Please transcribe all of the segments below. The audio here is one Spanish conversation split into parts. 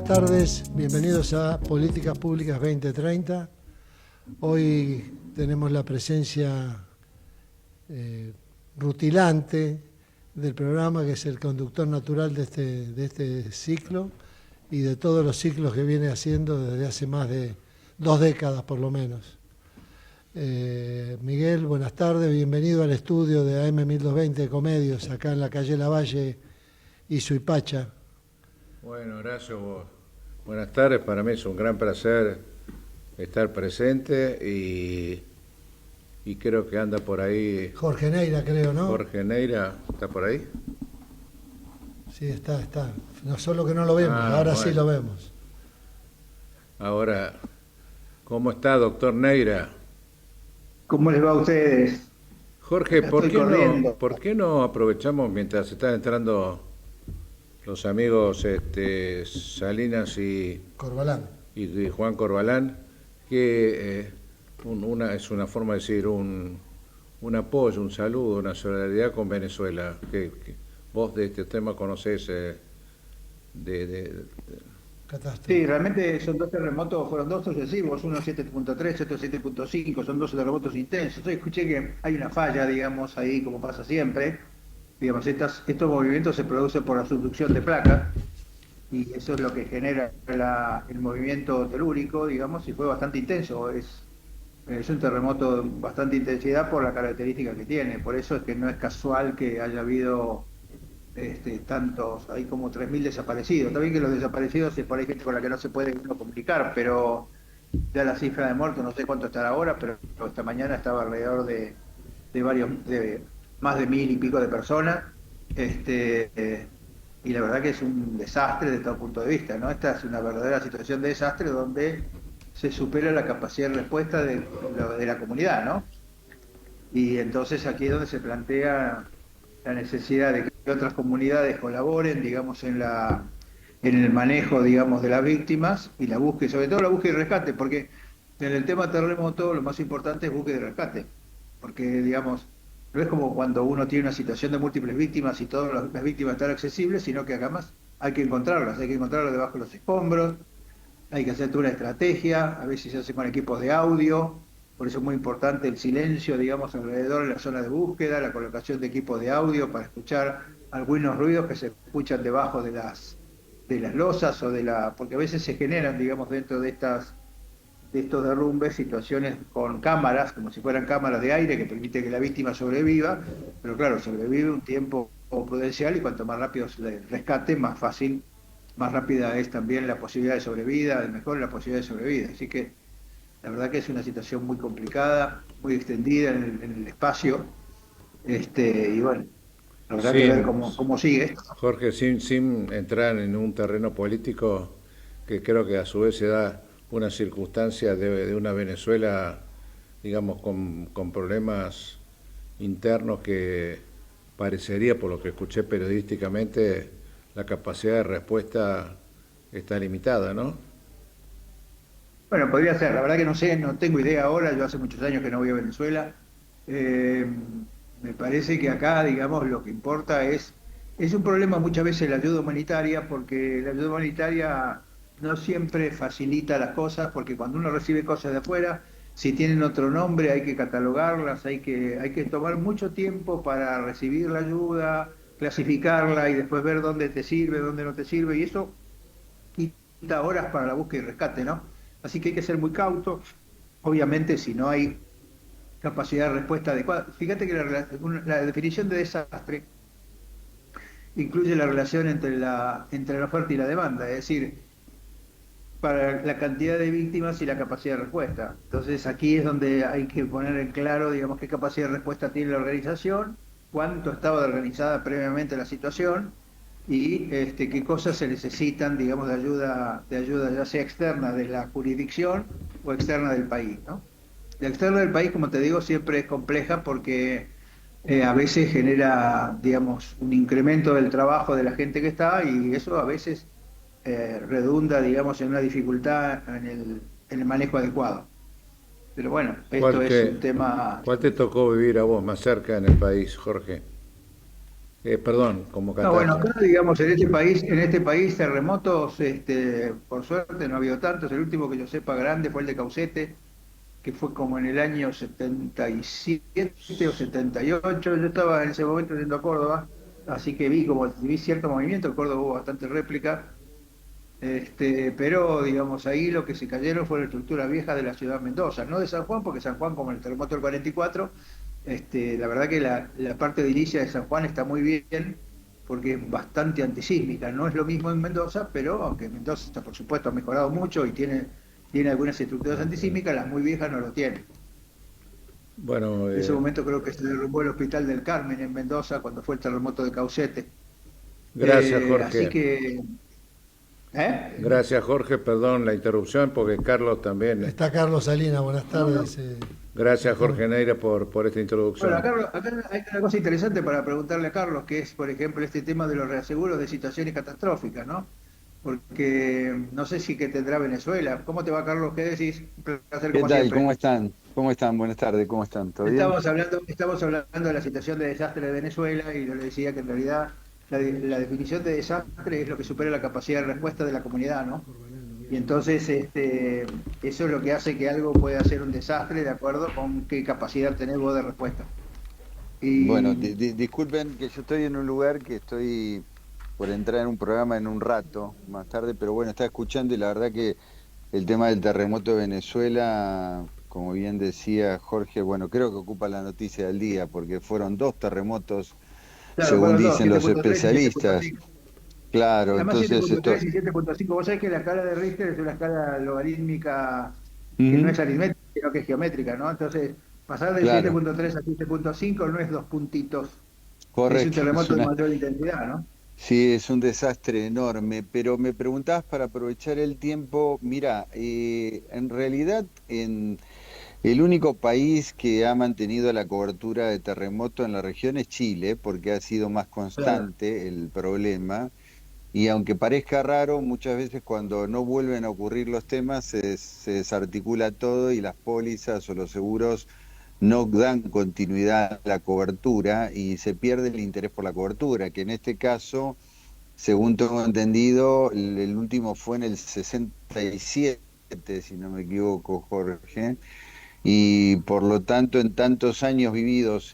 tardes, bienvenidos a Políticas Públicas 2030. Hoy tenemos la presencia rutilante del programa, que es el conductor natural de este ciclo y de todos los ciclos que viene haciendo desde hace más de 2 décadas por lo menos. Miguel, buenas tardes, bienvenido al estudio de AM1220 Ecomedios, acá en la calle Lavalle y Suipacha. Bueno, gracias vos. Buenas tardes, para mí es un gran placer estar presente y creo que anda por ahí... Jorge Neira, creo, ¿no? Jorge Neira, ¿está por ahí? Sí, está. No solo que no lo vemos, ahora bueno. Sí lo vemos. Ahora, ¿cómo está, doctor Neira? ¿Cómo les va a ustedes? Jorge, ¿por qué no aprovechamos mientras están entrando los amigos Salinas y Corbalán y Juan Corbalán, que es una forma de decir un apoyo, un saludo, una solidaridad con Venezuela, que vos de este tema conocés Sí, realmente son 2 terremotos, fueron 2 sucesivos, uno 7.3, otro 7.5, son 2 terremotos intensos. Yo escuché que hay una falla, digamos, ahí como pasa siempre. Digamos, estos movimientos se producen por la subducción de placas y eso es lo que genera el movimiento telúrico, digamos, y fue bastante intenso. Es un terremoto de bastante intensidad por la característica que tiene. Por eso es que no es casual que haya habido tantos, hay como 3.000 desaparecidos. Está bien que los desaparecidos es por ahí gente con la que no se puede uno comunicar, pero ya la cifra de muertos no sé cuánto estará ahora, pero esta mañana estaba alrededor de más de 1.000 y pico de personas, y la verdad que es un desastre desde todo punto de vista, ¿no? Esta es una verdadera situación de desastre donde se supera la capacidad de respuesta de la comunidad, ¿no? Y entonces aquí es donde se plantea la necesidad de que otras comunidades colaboren, digamos, en el manejo, digamos, de las víctimas y la búsqueda, sobre todo la búsqueda y rescate, porque en el tema terremoto lo más importante es búsqueda y rescate, porque, digamos, no es como cuando uno tiene una situación de múltiples víctimas y todas las víctimas están accesibles, sino que acá más hay que encontrarlas debajo de los escombros, hay que hacer toda una estrategia, a veces se hace con equipos de audio, por eso es muy importante el silencio, digamos, alrededor de la zona de búsqueda, la colocación de equipos de audio para escuchar algunos ruidos que se escuchan debajo de las losas porque a veces se generan, digamos, dentro de estos derrumbes situaciones con cámaras, como si fueran cámaras de aire que permiten que la víctima sobreviva, pero claro, sobrevive un tiempo prudencial y cuanto más rápido se rescate, más fácil, más rápida es también la posibilidad de sobrevida, mejor la posibilidad de sobrevida. Así que la verdad que es una situación muy complicada, muy extendida en el espacio, y bueno, la verdad que ver cómo sigue esto. Jorge, sin entrar en un terreno político, que creo que a su vez se da una circunstancia de una Venezuela, digamos, con problemas internos que parecería, por lo que escuché periodísticamente, la capacidad de respuesta está limitada, ¿no? Bueno, podría ser, la verdad que no sé, no tengo idea ahora, yo hace muchos años que no voy a Venezuela. Me parece que acá, digamos, lo que importa es un problema muchas veces la ayuda humanitaria, porque la ayuda humanitaria no siempre facilita las cosas, porque cuando uno recibe cosas de afuera, si tienen otro nombre hay que catalogarlas, hay que tomar mucho tiempo para recibir la ayuda, clasificarla y después ver dónde te sirve, dónde no te sirve, y eso quita horas para la búsqueda y rescate, ¿no? Así que hay que ser muy cauto. Obviamente, si no hay capacidad de respuesta adecuada. Fíjate que la definición de desastre incluye la relación entre la oferta y la demanda, es decir, para la cantidad de víctimas y la capacidad de respuesta. Entonces aquí es donde hay que poner en claro, digamos, qué capacidad de respuesta tiene la organización, cuánto estaba organizada previamente la situación y qué cosas se necesitan, digamos, de ayuda ya sea externa de la jurisdicción o externa del país, ¿no? La externa del país, como te digo, siempre es compleja porque a veces genera, digamos, un incremento del trabajo de la gente que está y eso a veces redunda, digamos, en una dificultad en el manejo adecuado. Pero bueno, esto es un tema... ¿Cuál te tocó vivir a vos más cerca en el país, Jorge? Perdón, como No, bueno, catástrofe. acá, digamos, en este país terremotos, por suerte no ha habido tantos. El último que yo sepa grande fue el de Caucete, que fue como en el año 77 o 78. Yo estaba en ese momento yendo a Córdoba, así que vi cierto movimiento. En Córdoba hubo bastante réplica. Pero digamos, ahí lo que se cayeron fueron estructuras viejas de la ciudad de Mendoza, no de San Juan, porque San Juan, como en el terremoto del 44, la verdad que la parte de edilicia de San Juan está muy bien, porque es bastante antisísmica. No es lo mismo en Mendoza, pero aunque Mendoza, por supuesto, ha mejorado mucho y tiene algunas estructuras antisísmicas, las muy viejas no lo tienen. Bueno, En ese momento creo que se derrumbó el Hospital del Carmen en Mendoza cuando fue el terremoto de Caucete. gracias Así Jorge. que, ¿eh? Gracias Jorge, perdón la interrupción porque Carlos también. Está Carlos Salinas, buenas No, no. tardes. Gracias Jorge Neira por esta Bueno, introducción. acá hay una cosa interesante para preguntarle a Carlos, que es, por ejemplo, este tema de los reaseguros de situaciones catastróficas, ¿no? Porque no sé si que tendrá Venezuela. ¿Cómo te va, Carlos? ¿Qué decís? Un placer, ¿Qué como tal? ¿Cómo siempre. están? ¿Cómo están? Buenas tardes, ¿cómo están? ¿Todo bien? Estamos hablando de la situación de desastre de Venezuela y yo le decía que en realidad la definición de desastre es lo que supera la capacidad de respuesta de la comunidad, ¿no? Y entonces eso es lo que hace que algo pueda ser un desastre de acuerdo con qué capacidad tenés vos de respuesta. Bueno, Y disculpen que yo estoy en un lugar que estoy por entrar en un programa en un rato más tarde, pero bueno, estaba escuchando y la verdad que el tema del terremoto de Venezuela, como bien decía Jorge, bueno, creo que ocupa la noticia del día porque fueron dos terremotos, claro, según fueron dos, dicen los 7.3 y especialistas. 7.5. Claro, Además entonces esto... 7.3 y 7.5, vos sabés que la escala de Richter es una escala logarítmica que no Ujú, es aritmética, sino que es geométrica, ¿no? Entonces, pasar de claro, 7.3 a 7.5 no es dos puntitos, es un correcto, es terremoto de una... mayor intensidad, ¿no? Sí, es un desastre enorme, pero me preguntabas para aprovechar el tiempo, mira, en realidad el único país que ha mantenido la cobertura de terremoto en la región es Chile, porque ha sido más Claro. constante el problema, y aunque parezca raro, muchas veces cuando no vuelven a ocurrir los temas se desarticula todo y las pólizas o los seguros no dan continuidad a la cobertura y se pierde el interés por la cobertura, que en este caso, según tengo entendido, el último fue en el 67, si no me equivoco, Jorge, y por lo tanto en tantos años vividos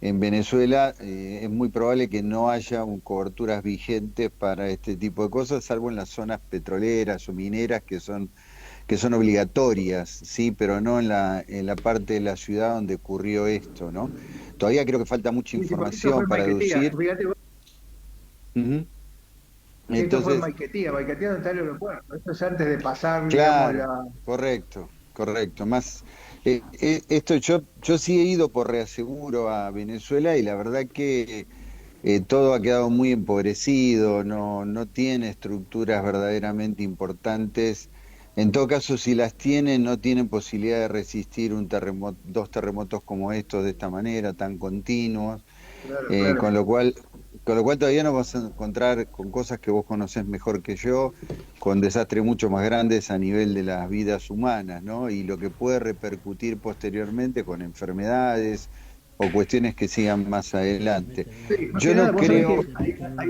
en Venezuela es muy probable que no haya coberturas vigentes para este tipo de cosas, salvo en las zonas petroleras o mineras que son obligatorias, sí, pero no en la parte de la ciudad donde ocurrió esto, ¿no? Todavía creo que falta mucha Sí, sí, porque esto fue información en para Maiquetía, deducir. fíjate vos, Ujú. esto fue en Entonces, Maiquetía donde está el aeropuerto, esto es antes de pasar, digamos, claro, la... correcto, correcto. Más, esto yo sí he ido por reaseguro a Venezuela y la verdad que todo ha quedado muy empobrecido, no tiene estructuras verdaderamente importantes. En todo caso, si las tienen, no tienen posibilidad de resistir un terremoto, dos terremotos como estos de esta manera, tan continuos. Claro, Eh, claro. con lo cual, con lo cual todavía nos vamos a encontrar con cosas que vos conocés mejor que yo, con desastres mucho más grandes a nivel de las vidas humanas, ¿no? Y lo que puede repercutir posteriormente con enfermedades o cuestiones que sigan más adelante. Sí, más que Yo nada, no vos sabés creo, que hay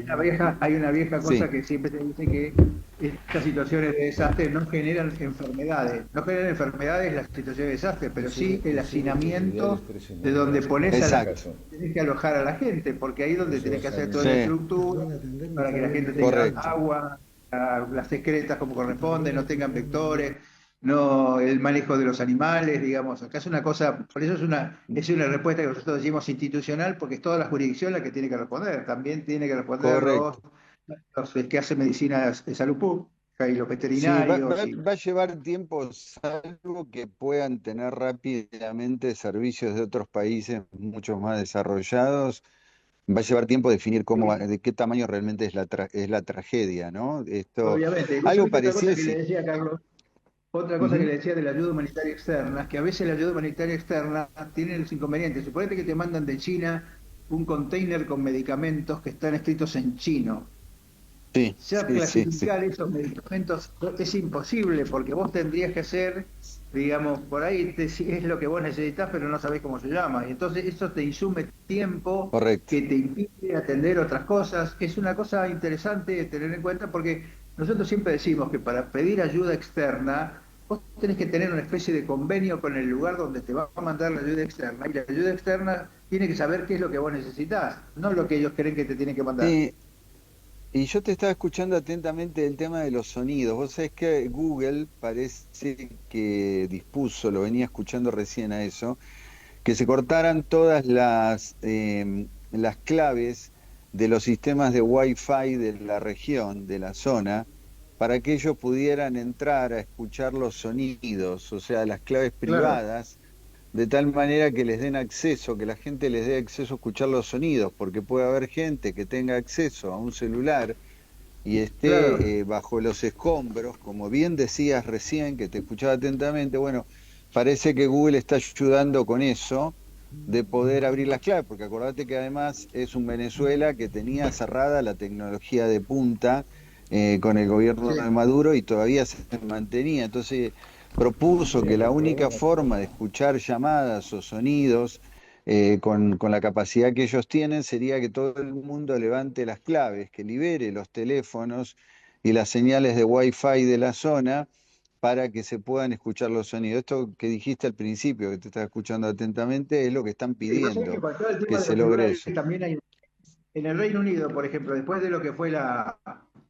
una vieja cosa sí, que siempre se dice que estas situaciones de desastre no generan enfermedades. No generan enfermedades las situaciones de desastre, pero sí el hacinamiento de donde exacto, tenés que alojar a la gente, porque ahí es donde tenés que hacer toda la sí, estructura para que la gente tenga correcto. agua, las excretas como corresponde, no tengan vectores, no el manejo de los animales, digamos. Acá es una cosa, por eso es una respuesta que nosotros decimos institucional, porque es toda la jurisdicción la que tiene que responder. También tiene que responder Correcto. el que hace medicina de salud pública y los Sí, veterinarios. Y, va a llevar tiempo, salvo que puedan tener rápidamente servicios de otros países mucho más desarrollados. Va a llevar tiempo definir de qué tamaño realmente es es la tragedia, ¿no? Esto, obviamente. Y vos algo sabés que otra cosa parecido, que le sí. decía, Carlos, otra cosa que Ujú. le decía de la ayuda humanitaria externa, es que a veces la ayuda humanitaria externa tiene los inconvenientes. Suponete que te mandan de China un container con medicamentos que están escritos en chino. Sí, ya sí, sí, sí. clasificar esos medicamentos es imposible porque vos tendrías que hacer, digamos, por ahí es lo que vos necesitas, pero no sabés cómo se llama. Y entonces eso te insume tiempo Correcto. que te impide atender otras cosas. Es una cosa interesante de tener en cuenta porque nosotros siempre decimos que para pedir ayuda externa, vos tenés que tener una especie de convenio con el lugar donde te va a mandar la ayuda externa. Y la ayuda externa tiene que saber qué es lo que vos necesitas, no lo que ellos creen que te tienen que mandar. Sí, y yo te estaba escuchando atentamente el tema de los sonidos. Vos sabés que Google parece que dispuso, lo venía escuchando recién a eso, que se cortaran todas las claves de los sistemas de Wi-Fi de la región, de la zona, para que ellos pudieran entrar a escuchar los sonidos, o sea, las claves Claro, privadas, de tal manera que les den acceso, que la gente les dé acceso a escuchar los sonidos, porque puede haber gente que tenga acceso a un celular y claro. esté bajo los escombros, como bien decías recién, que te escuchaba atentamente. Bueno, parece que Google está ayudando con eso, de poder abrir las claves, porque acordate que además es un Venezuela que tenía cerrada la tecnología de punta con el gobierno Sí. de Maduro y todavía se mantenía. Entonces propuso que la única forma de escuchar llamadas o sonidos con la capacidad que ellos tienen sería que todo el mundo levante las claves, que libere los teléfonos y las señales de Wi-Fi de la zona para que se puedan escuchar los sonidos. Esto que dijiste al principio, que te estaba escuchando atentamente, es lo que están Y vos sabés que pidiendo, con todo el que tema de se los logre celulares eso. también hay, en el Reino Unido, por ejemplo, después de lo que fue la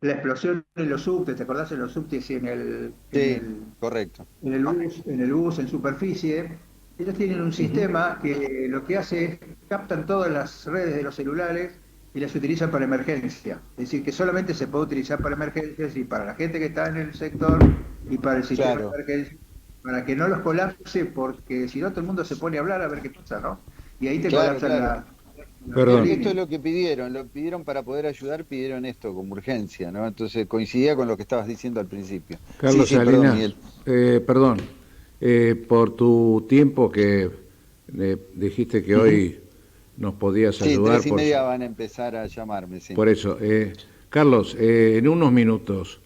explosión en los subtes, ¿te acordás en los subtes y Sí, correcto. en el bus en superficie? Ellos tienen un Ujú. sistema que lo que hace es captan todas las redes de los celulares y las utilizan para emergencia. Es decir, que solamente se puede utilizar para emergencias y para la gente que está en el sector y para el sistema de Claro. emergencia, para que no los colapse, porque si no todo el mundo se pone a hablar a ver qué pasa, ¿no? Y ahí te Claro, colapsan claro. la Perdón. Esto línea. es lo pidieron para poder ayudar, pidieron esto como urgencia, ¿no? Entonces coincidía con lo que estabas diciendo al principio. Sí, Carlos sí, perdón, Salinas, Miguel. perdón, por tu tiempo que dijiste que Ujú. hoy nos podías Sí, ayudar, 3:30 van a empezar a llamarme, sí. por eso. Carlos, en unos minutos,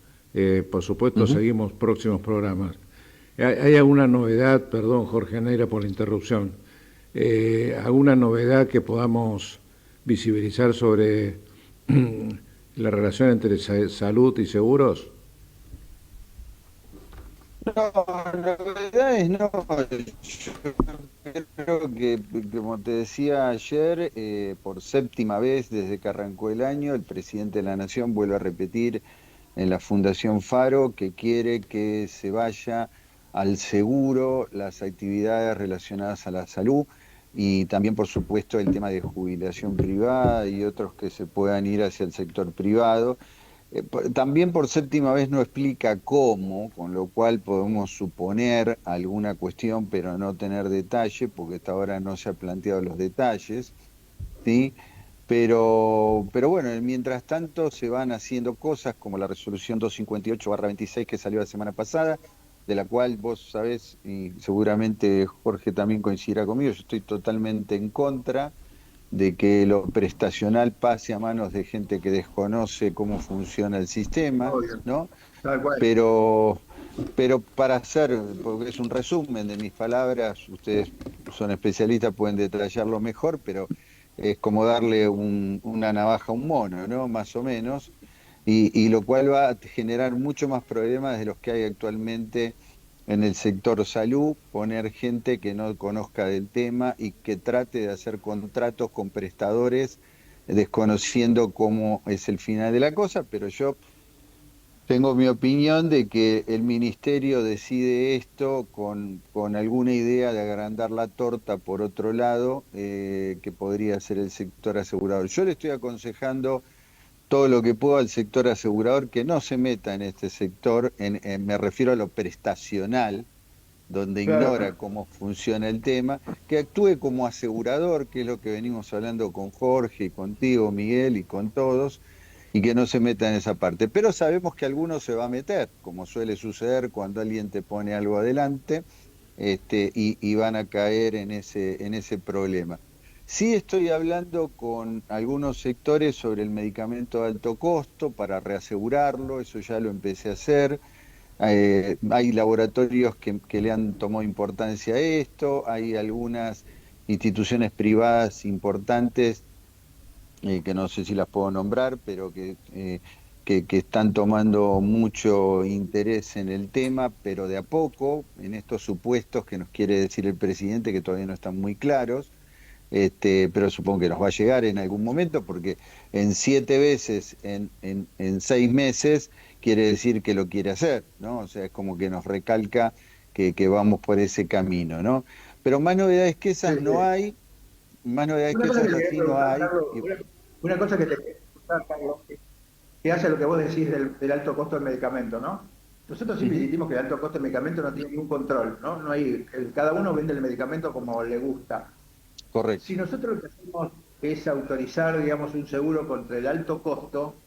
por supuesto, Ujú. seguimos próximos programas. ¿Hay alguna novedad, perdón Jorge Neira por la interrupción, alguna novedad que podamos visibilizar sobre la relación entre salud y seguros? No, novedades no. Yo creo que, como te decía ayer, por séptima vez desde que arrancó el año, el presidente de la Nación vuelve a repetir en la Fundación Faro que quiere que se vaya al seguro las actividades relacionadas a la salud y también, por supuesto, el tema de jubilación privada y otros que se puedan ir hacia el sector privado. También por séptima vez no explica cómo, con lo cual podemos suponer alguna cuestión, pero no tener detalle, porque hasta ahora no se han planteado los detalles, ¿sí? Pero bueno, mientras tanto se van haciendo cosas como la resolución 258/26 que salió la semana pasada, de la cual vos sabés, y seguramente Jorge también coincidirá conmigo, yo estoy totalmente en contra de que lo prestacional pase a manos de gente que desconoce cómo funciona el sistema, Obvio, ¿no? tal cual. Pero, pero para hacer, porque es un resumen de mis palabras, ustedes son especialistas, pueden detallarlo mejor, pero es como darle una navaja a un mono, ¿no? Más o menos, y lo cual va a generar mucho más problemas de los que hay actualmente en el sector salud, poner gente que no conozca del tema y que trate de hacer contratos con prestadores desconociendo cómo es el final de la cosa, pero yo tengo mi opinión de que el ministerio decide esto con alguna idea de agrandar la torta por otro lado, que podría ser el sector asegurador. Yo le estoy aconsejando todo lo que puedo al sector asegurador que no se meta en este sector, me refiero a lo prestacional, donde ignora Claro. cómo funciona el tema, que actúe como asegurador, que es lo que venimos hablando con Jorge y contigo, Miguel, y con todos, y que no se meta en esa parte. Pero sabemos que alguno se va a meter, como suele suceder cuando alguien te pone algo adelante, y van a caer en ese problema. Sí estoy hablando con algunos sectores sobre el medicamento de alto costo para reasegurarlo, eso ya lo empecé a hacer. Hay laboratorios que le han tomado importancia a esto, hay algunas instituciones privadas importantes que no sé si las puedo nombrar, pero que están tomando mucho interés en el tema, pero de a poco, en estos supuestos que nos quiere decir el presidente, que todavía no están muy claros, pero supongo que nos va a llegar en algún momento, porque en 7 veces, en 6 meses, quiere decir que lo quiere hacer, ¿no? O sea, es como que nos recalca que vamos por ese camino, ¿no? Pero más novedades que Sí, esas no sí. hay, más novedades Una que cosa que esas te quería así no preguntar, hay. Carlos, una cosa que te quería preguntar, Carlos, que hace lo que vos decís del alto costo del medicamento, ¿no? Nosotros siempre Ujú, insistimos que el alto costo del medicamento no tiene ningún control, ¿no? No hay, cada uno vende el medicamento como le gusta. Si correcto. nosotros lo que hacemos es autorizar, digamos, un seguro contra el alto costo,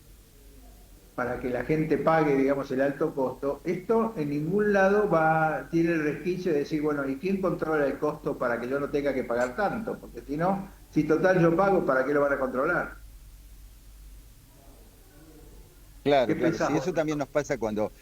para que la gente pague, digamos, el alto costo, esto en ningún lado tiene el resquicio de decir, bueno, ¿y quién controla el costo para que yo no tenga que pagar tanto? Porque si no, si total yo pago, ¿para qué lo van a controlar? ¿Qué Claro, claro. pensás Sí, vos eso de también eso? nos pasa cuando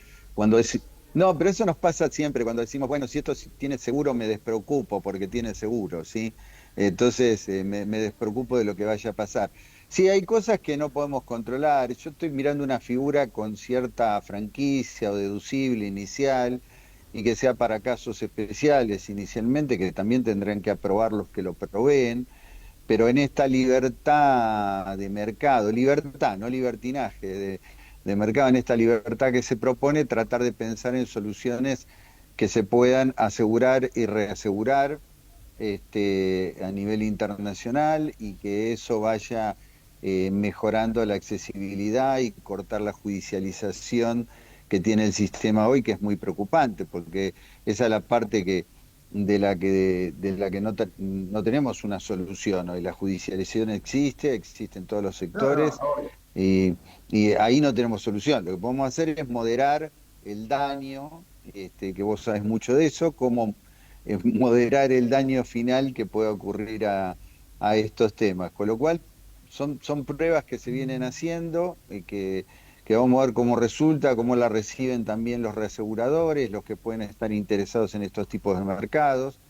no, pero eso nos pasa siempre cuando decimos, bueno, si esto tiene seguro, me despreocupo porque tiene seguro, ¿sí? Entonces, me despreocupo de lo que vaya a pasar. Sí, hay cosas que no podemos controlar. Yo estoy mirando una figura con cierta franquicia o deducible inicial y que sea para casos especiales inicialmente, que también tendrán que aprobar los que lo proveen, pero en esta libertad de mercado, libertad, no libertinaje, de mercado, en esta libertad que se propone, tratar de pensar en soluciones que se puedan asegurar y reasegurar a nivel internacional y que eso vaya mejorando la accesibilidad y cortar la judicialización que tiene el sistema hoy, que es muy preocupante, porque esa es la parte de la que no tenemos una solución hoy. La judicialización existe en todos los No, no, sectores obvio. y, y ahí no tenemos solución. Lo que podemos hacer es moderar el daño, que vos sabes mucho de eso, cómo moderar el daño final que pueda ocurrir a estos temas. Con lo cual, son pruebas que se vienen haciendo y que vamos a ver cómo resulta, cómo la reciben también los reaseguradores, los que pueden estar interesados en estos tipos de mercados,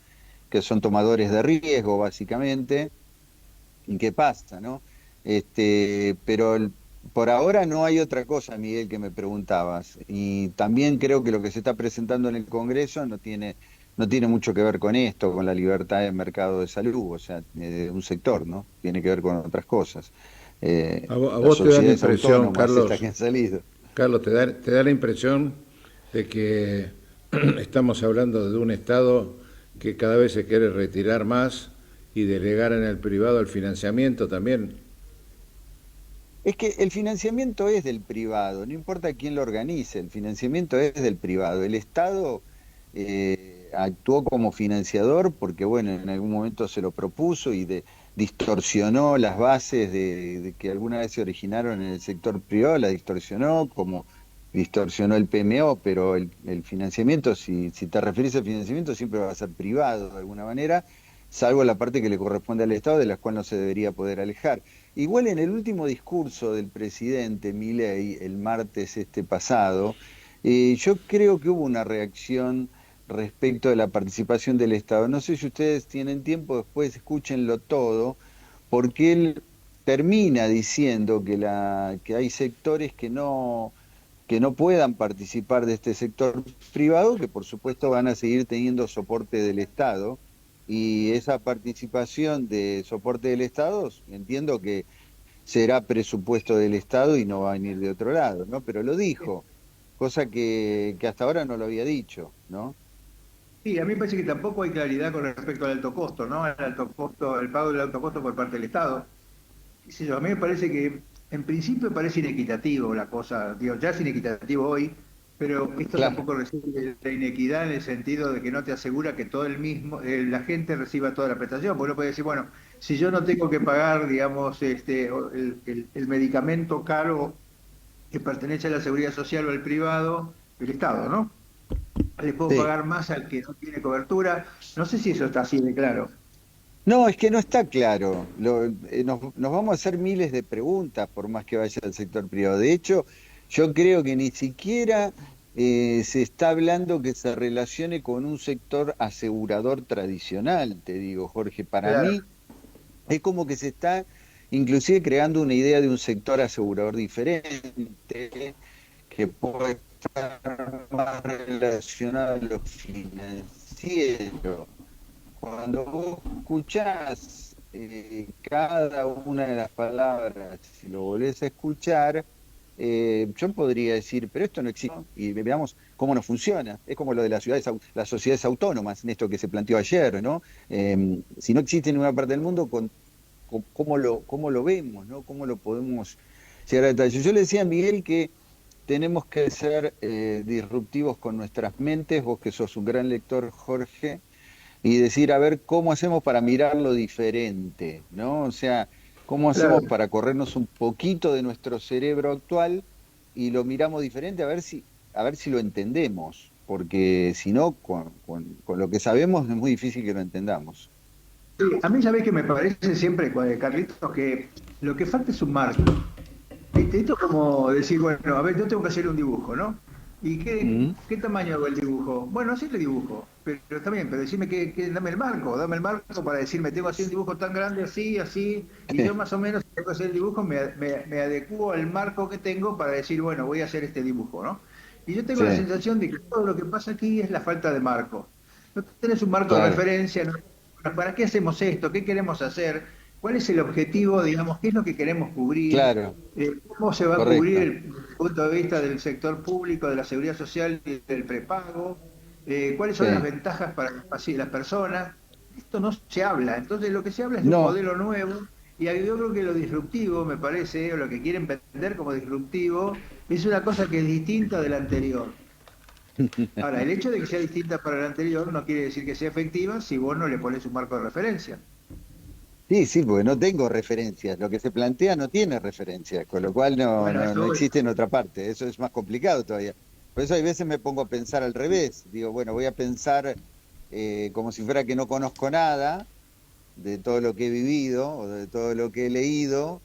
que son tomadores de riesgo, básicamente, y qué pasa, ¿no? Pero por ahora no hay otra cosa, Miguel, que me preguntabas. Y también creo que lo que se está presentando en el Congreso no tiene mucho que ver con esto, con la libertad de mercado de salud, o sea, de un sector, ¿no? Tiene que ver con otras cosas. A Las vos te da la sociedades impresión, autónomas, estas Carlos, que han salido. Carlos, te da la impresión de que estamos hablando de un Estado que cada vez se quiere retirar más y delegar en el privado el financiamiento también. Es que el financiamiento es del privado, no importa quién lo organice, el financiamiento es del privado. El Estado actuó como financiador porque, bueno, en algún momento se lo propuso y distorsionó las bases de que alguna vez se originaron en el sector privado, la distorsionó como distorsionó el PMO, pero el financiamiento, si te refieres al financiamiento, siempre va a ser privado de alguna manera, salvo la parte que le corresponde al Estado, de la cual no se debería poder alejar. Igual en el último discurso del presidente Milei, el martes pasado, yo creo que hubo una reacción respecto de la participación del Estado. No sé si ustedes tienen tiempo, después escúchenlo todo, porque él termina diciendo que hay sectores que no puedan participar de este sector privado, que por supuesto van a seguir teniendo soporte del Estado, y esa participación de soporte del Estado, entiendo que será presupuesto del Estado y no va a venir de otro lado, ¿no? Pero lo dijo, cosa que hasta ahora no lo había dicho, ¿no? Sí, a mí me parece que tampoco hay claridad con respecto al alto costo, ¿no? El alto costo, el pago del alto costo por parte del Estado. Qué sé yo, a mí me parece que en principio parece inequitativo la cosa, digo, ya es inequitativo hoy, pero esto Claro, tampoco recibe la inequidad en el sentido de que no te asegura que todo el mismo, la gente reciba toda la prestación, porque uno puede decir, bueno, si yo no tengo que pagar, digamos, el medicamento caro que pertenece a la seguridad social o al privado, el Estado, ¿no? Le puedo sí. pagar más al que no tiene cobertura. No sé si eso está así de claro. No, es que no está claro. Nos vamos a hacer miles de preguntas por más que vaya al sector privado. De hecho, yo creo que ni siquiera se está hablando que se relacione con un sector asegurador tradicional, te digo, Jorge. Para Claro, mí es como que se está inclusive creando una idea de un sector asegurador diferente que puede estar más relacionado a lo financiero. Cuando vos escuchás cada una de las palabras, si lo volvés a escuchar, yo podría decir, pero esto no existe, y veamos cómo no funciona. Es como lo de las sociedades autónomas, en esto que se planteó ayer, ¿no? Si no existe en ninguna parte del mundo, ¿cómo lo vemos, ¿no? ¿Cómo lo podemos llegar a detalle? Yo le decía a Miguel que tenemos que ser disruptivos con nuestras mentes, vos que sos un gran lector, Jorge, y decir, a ver, ¿cómo hacemos para mirarlo diferente? ¿No? O sea, ¿cómo hacemos claro. para corrernos un poquito de nuestro cerebro actual y lo miramos diferente a ver si lo entendemos? Porque si no, con lo que sabemos es muy difícil que lo entendamos. Sí, a mí, ¿sabés que me parece siempre, Carlitos, que lo que falta es un marco? ¿Viste? Esto es como decir, bueno, a ver, yo tengo que hacer un dibujo, ¿no? ¿Y ¿Mm? qué tamaño hago el dibujo? Bueno, así le dibujo, pero está bien, pero decime dame el marco para decirme, tengo que hacer un dibujo tan grande así, así, y yo más o menos, si tengo que hacer el dibujo, me adecuo al marco que tengo para decir, bueno, voy a hacer este dibujo, ¿no? Y yo tengo la Sí, sensación de que todo lo que pasa aquí es la falta de marco. No tenés un marco de claro, referencia, no. ¿Para qué hacemos esto? ¿Qué queremos hacer? ¿Cuál es el objetivo, digamos? ¿Qué es lo que queremos cubrir? claro, ¿Cómo se va a cubrir correcto. desde el punto de vista del sector público, de la seguridad social y del prepago? ¿Cuáles son las Sí. ventajas para las personas? Esto no se habla. Entonces lo que se habla es de un No, modelo nuevo y yo creo que lo disruptivo, me parece, o lo que quieren vender como disruptivo, es una cosa que es distinta de la anterior. Ahora, el hecho de que sea distinta para la anterior no quiere decir que sea efectiva si vos no le pones un marco de referencia. sí, sí, porque no tengo referencias. Lo que se plantea no tiene referencias, con lo cual Bueno, no eso existe en otra parte. Eso es más complicado todavía. Por eso hay veces me pongo a pensar al revés. Digo, bueno, voy a pensar como si fuera que no conozco nada de todo lo que he vivido o de todo lo que he leído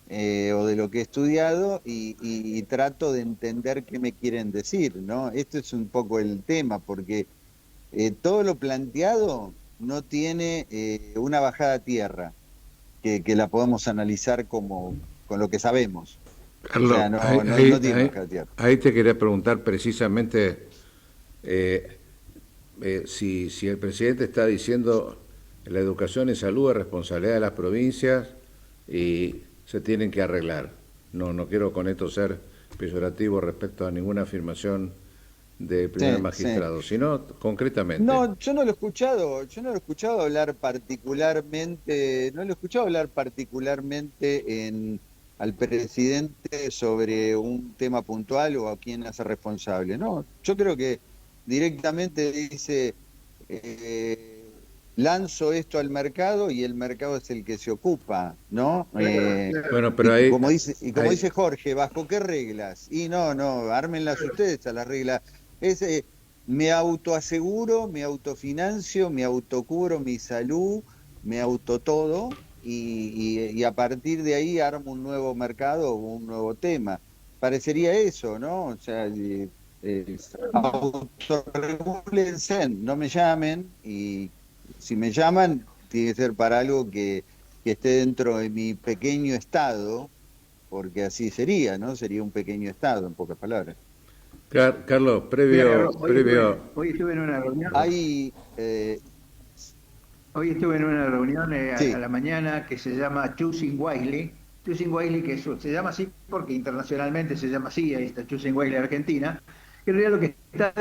o de lo que he estudiado y trato de entender qué me quieren decir, ¿no? Esto es un poco el tema, porque todo lo planteado no tiene una bajada a tierra que la podamos analizar como con lo que sabemos. O Carlos, sea, no tiene bajada a tierra. ahí te quería preguntar precisamente eh, si el presidente está diciendo la educación y salud es responsabilidad de las provincias y se tienen que arreglar. No quiero con esto ser peyorativo respecto a ninguna afirmación del primer Sí, sí. magistrado, sino concretamente. No, yo no lo he escuchado hablar particularmente, no lo he escuchado hablar particularmente al presidente sobre un tema puntual o a quién hace responsable. No, yo creo que directamente dice, lanzo esto al mercado y el mercado es el que se ocupa, ¿no? claro, claro. Bueno, pero ahí, Como ahí dice Jorge, ¿bajo qué reglas? Y no, ármenlas ustedes a las reglas. Es, me autoaseguro, me autofinancio, me autocubro mi salud, me autotodo y a partir de ahí armo un nuevo mercado o un nuevo tema. Parecería eso, ¿no? O sea, autorregúlense, no me llamen y si me llaman tiene que ser para algo que esté dentro de mi pequeño estado, porque así sería, ¿no? Sería un pequeño estado, en pocas palabras. Carlos, Mira, previo, hoy estuve en una reunión. Hay, Hoy estuve en una reunión a sí, la mañana que se llama Choosing Wisely. Choosing Wisely, se llama así porque internacionalmente se llama así, ahí está Choosing Wisely Argentina. Que en realidad lo que está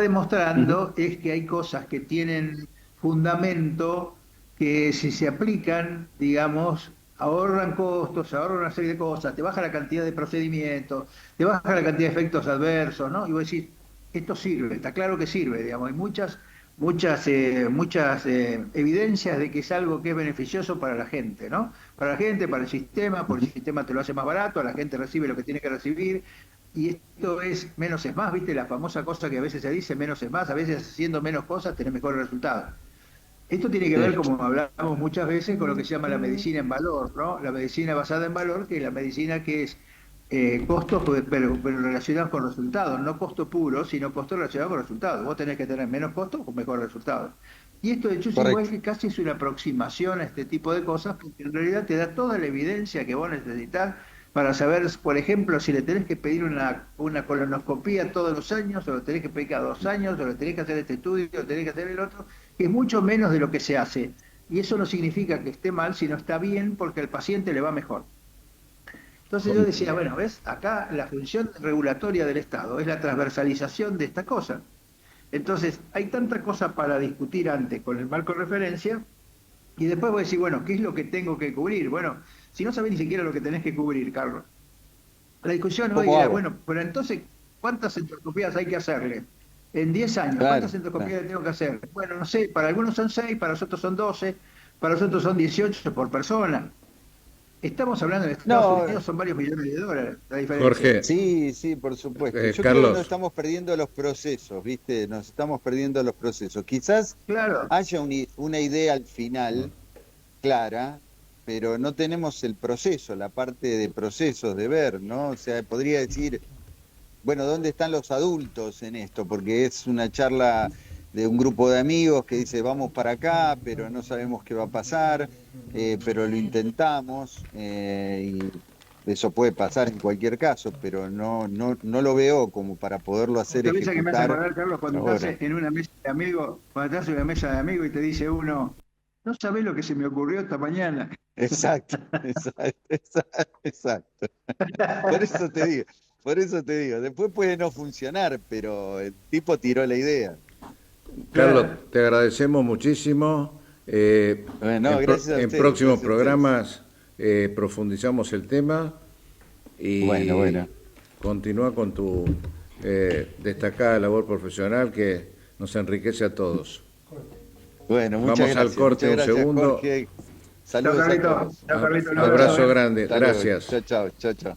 ujú, demostrando es que hay cosas que tienen fundamento que si se aplican, digamos, ahorran costos, ahorran una serie de cosas, te baja la cantidad de procedimientos, te baja la cantidad de efectos adversos, ¿no? Y vos decís, esto sirve, está claro que sirve, digamos, hay muchas evidencias de que es algo que es beneficioso para la gente, ¿no? Para la gente, para el sistema, porque ujú. el sistema te lo hace más barato, la gente recibe lo que tiene que recibir, y esto es menos es más, ¿viste? La famosa cosa que a veces se dice, menos es más, a veces haciendo menos cosas tenés mejores resultados. Esto tiene que ver, como hablamos muchas veces, con lo que se llama la medicina en valor, ¿no? La medicina basada en valor, que es la medicina que es costos, pero relacionados con resultados, no costo puro, sino costo relacionado con resultados. Vos tenés que tener menos costos con mejores resultados. Y esto, de hecho, es igual Correcto. que casi es una aproximación a este tipo de cosas, porque en realidad te da toda la evidencia que vos necesitas para saber, por ejemplo, si le tenés que pedir una colonoscopía todos los años, o lo tenés que pedir cada 2 años, o le tenés que hacer este estudio, o tenés que hacer el otro, que es mucho menos de lo que se hace. Y eso no significa que esté mal, sino está bien porque al paciente le va mejor. Entonces yo decía, bueno, ¿ves? Acá la función regulatoria del Estado es la transversalización de esta cosa. Entonces, hay tanta cosa para discutir antes con el marco de referencia, y después voy a decir, bueno, ¿qué es lo que tengo que cubrir? Bueno, si no sabés ni siquiera lo que tenés que cubrir, Carlos. La discusión hoy ¿Cómo era, hago? bueno, pero entonces, ¿cuántas endoscopías hay que hacerle? En 10 años, Claro, ¿cuántas claro. endoscopías le tengo que hacer? Bueno, no sé, para algunos son 6, para los otros son 12, para los otros son 18 por persona. Estamos hablando de Estados No, Unidos, son varios millones de dólares la diferencia. Jorge, sí, sí, por supuesto. Yo creo que nos Carlos, estamos perdiendo los procesos, ¿viste? Nos estamos perdiendo los procesos. Quizás Claro, haya una idea al final clara, pero no tenemos el proceso, la parte de procesos de ver, ¿no? O sea, podría decir, bueno, ¿dónde están los adultos en esto? Porque es una charla de un grupo de amigos que dice, vamos para acá, pero no sabemos qué va a pasar, pero lo intentamos, y eso puede pasar en cualquier caso, pero no lo veo como para poderlo hacer otra cosa que me hace ejecutar acordar, Carlos, cuando ahora. estás en una mesa de amigos, cuando estás en una mesa de amigos y te dice uno, no sabés lo que se me ocurrió esta mañana. Exacto, exacto, exacto, exacto. Por eso te digo, por eso te digo, después puede no funcionar, pero el tipo tiró la idea. Carlos, Claro. te agradecemos muchísimo. Bueno, gracias a En ustedes, próximos gracias a ustedes. programas profundizamos el tema Bueno, y bueno. continúa con tu destacada labor profesional que nos enriquece a todos. Bueno, Vamos al corte muchas un gracias, segundo. Jorge. Chao, Saludos a Carlito. todos. Chao, Carlito. Un abrazo, Abrazo ¿eh? grande, Hasta luego. gracias. Chao, chao, chao, chao.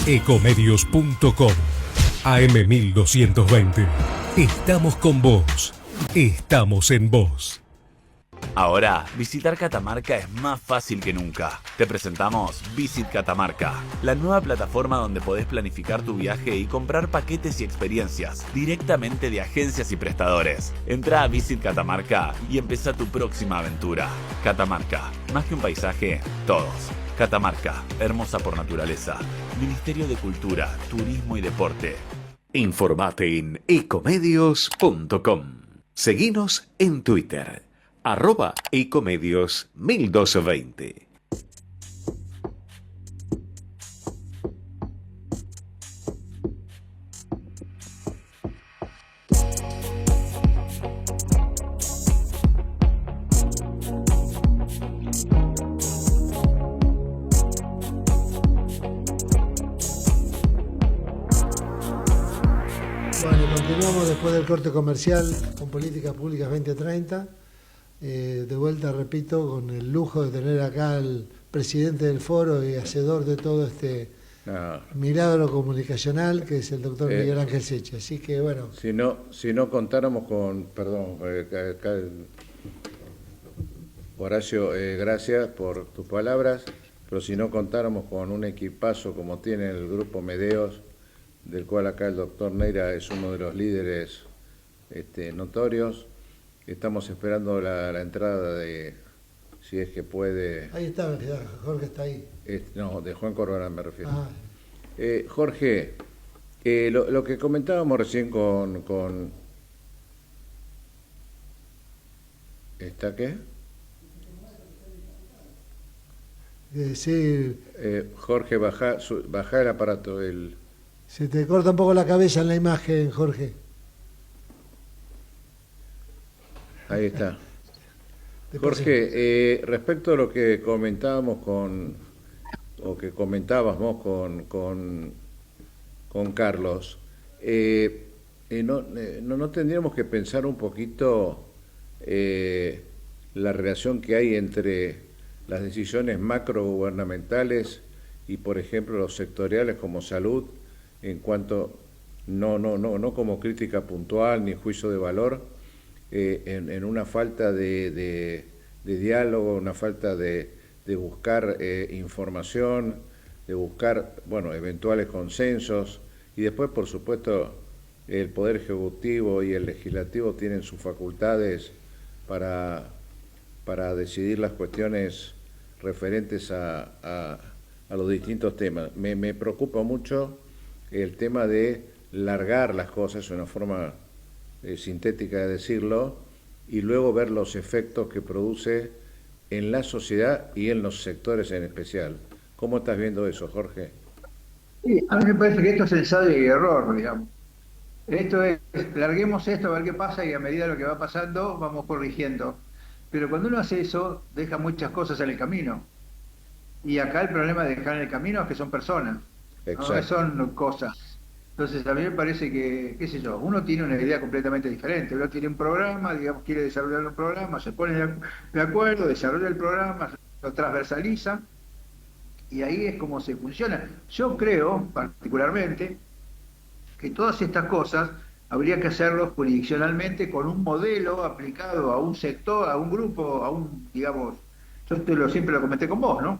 Ecomedios.com AM1220. Estamos con vos. Estamos en vos. Ahora, visitar Catamarca es más fácil que nunca. Te presentamos Visit Catamarca, la nueva plataforma donde podés planificar tu viaje y comprar paquetes y experiencias directamente de agencias y prestadores. Entra a Visit Catamarca y empezá tu próxima aventura. Catamarca, más que un paisaje, todos. Catamarca, hermosa por naturaleza. Ministerio de Cultura, Turismo y Deporte. Informate en ecomedios.com. Seguinos en Twitter. @ecomedios1220. Bueno, continuamos después del corte comercial con Políticas Públicas 2030. De vuelta, repito, con el lujo de tener acá al presidente del foro y hacedor de todo este Ah, milagro comunicacional, que es el doctor Eh, Miguel Ángel Seche. Así que, bueno, si no contáramos con, perdón, Horacio, gracias por tus palabras, pero si no contáramos con un equipazo como tiene el Grupo Medeos, del cual acá el doctor Neira es uno de los líderes notorios, estamos esperando la entrada de, si es que puede, ahí está, ya, Jorge está ahí. no, de Juan Corbalán me refiero. Ah, Jorge, Lo que comentábamos recién ¿está qué? Sí, Jorge, baja el aparato. se te corta un poco la cabeza en la imagen, Jorge. Ahí está. Después Jorge, respecto a lo que comentábamos con Carlos, no tendríamos que pensar un poquito la relación que hay entre las decisiones macrogubernamentales y, por ejemplo, los sectoriales como salud, en cuanto, no como crítica puntual ni juicio de valor, en una falta de diálogo, una falta de buscar información, de buscar, bueno, eventuales consensos, y después, por supuesto, el Poder Ejecutivo y el Legislativo tienen sus facultades para decidir las cuestiones referentes a los distintos temas. Me preocupa mucho el tema de largar las cosas, es una forma sintética de decirlo, y luego ver los efectos que produce en la sociedad y en los sectores en especial. ¿Cómo estás viendo eso, Jorge? Sí, a mí me parece que esto es ensayo y error, digamos. Esto es, larguemos esto, a ver qué pasa y a medida de lo que va pasando vamos corrigiendo. Pero cuando uno hace eso, deja muchas cosas en el camino. Y acá el problema de dejar en el camino es que son personas, no son cosas. Entonces a mí me parece que, qué sé yo, uno tiene una idea completamente diferente. Uno tiene un programa, digamos, quiere desarrollar un programa, se pone de acuerdo, desarrolla el programa, lo transversaliza, y ahí es como se funciona. Yo creo, particularmente, que todas estas cosas habría que hacerlo jurisdiccionalmente con un modelo aplicado a un sector, a un grupo, a un, digamos, siempre lo comenté con vos, ¿no?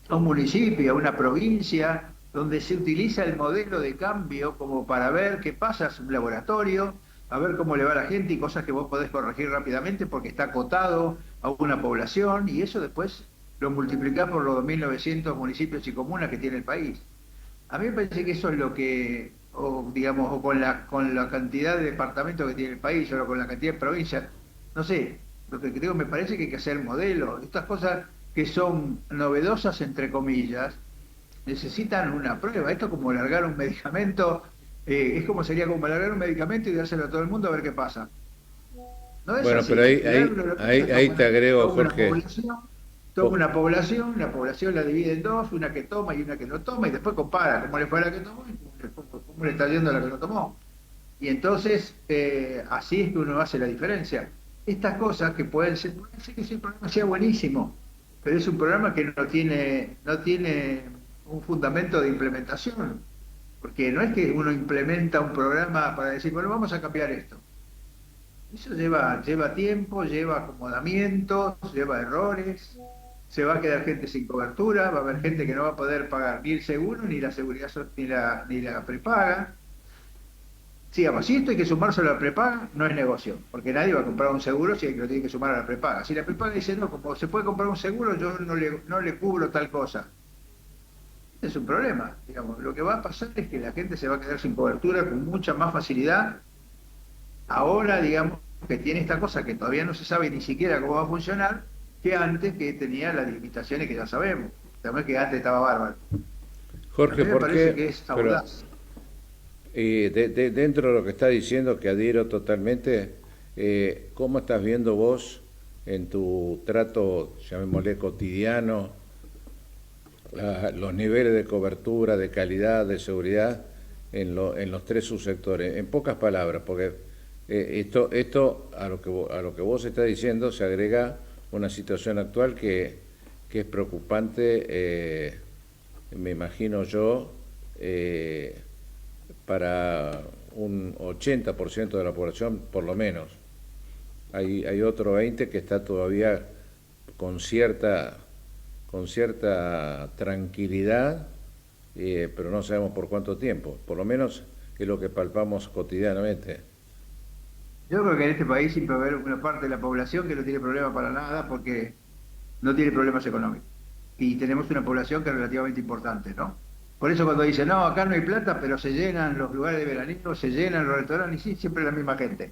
A un municipio, a una provincia, donde se utiliza el modelo de cambio como para ver qué pasa, es un laboratorio, a ver cómo le va a la gente y cosas que vos podés corregir rápidamente porque está acotado a una población, y eso después lo multiplicás por los 2.900 municipios y comunas que tiene el país. A mí me parece que eso es lo que, o digamos, o con la cantidad de departamentos que tiene el país, o con la cantidad de provincias, no sé, lo que creo, me parece que hay que hacer modelo. Estas cosas que son novedosas, entre comillas, necesitan una prueba. Esto es como largar un medicamento, sería como largar un medicamento y dárselo a todo el mundo a ver qué pasa. No es bueno, así. pero ahí te agrego, Jorge. Toma una población, la población la divide en dos, una que toma y una que no toma, y después compara cómo le fue a la que tomó y cómo le está yendo a la que no tomó. Y entonces, así es que uno hace la diferencia. Estas cosas que pueden ser que ese programa sea buenísimo, pero es un programa que no tiene un fundamento de implementación, porque no es que uno implementa un programa para decir, bueno, vamos a cambiar esto. Eso lleva tiempo, lleva acomodamientos, lleva errores, se va a quedar gente sin cobertura, va a haber gente que no va a poder pagar ni el seguro, ni la seguridad, ni la prepaga. Sigamos, si esto hay que sumárselo a la prepaga, no es negocio, porque nadie va a comprar un seguro si lo tiene que sumar a la prepaga. Si la prepaga dice, no, como se puede comprar un seguro, yo no le cubro tal cosa. Es un problema, digamos. Lo que va a pasar es que la gente se va a quedar sin cobertura con mucha más facilidad. Ahora, digamos, que tiene esta cosa que todavía no se sabe ni siquiera cómo va a funcionar, que antes, que tenía las limitaciones que ya sabemos. También que antes estaba bárbaro. Jorge, ¿por qué? Que es audaz. Dentro de lo que está diciendo, que adhiero totalmente, ¿cómo estás viendo vos en tu trato, llamémosle cotidiano, los niveles de cobertura, de calidad, de seguridad en los tres subsectores? En pocas palabras, porque esto a lo que vos estás diciendo se agrega una situación actual que es preocupante, me imagino yo, para un 80% de la población, por lo menos. Hay otro 20% que está todavía con cierta tranquilidad, pero no sabemos por cuánto tiempo. Por lo menos es lo que palpamos cotidianamente. Yo creo que en este país siempre va a haber una parte de la población que no tiene problema para nada porque no tiene problemas económicos. Y tenemos una población que es relativamente importante, ¿no? Por eso cuando dicen, no, acá no hay plata, pero se llenan los lugares de veraneo, se llenan los restaurantes, y sí, siempre la misma gente.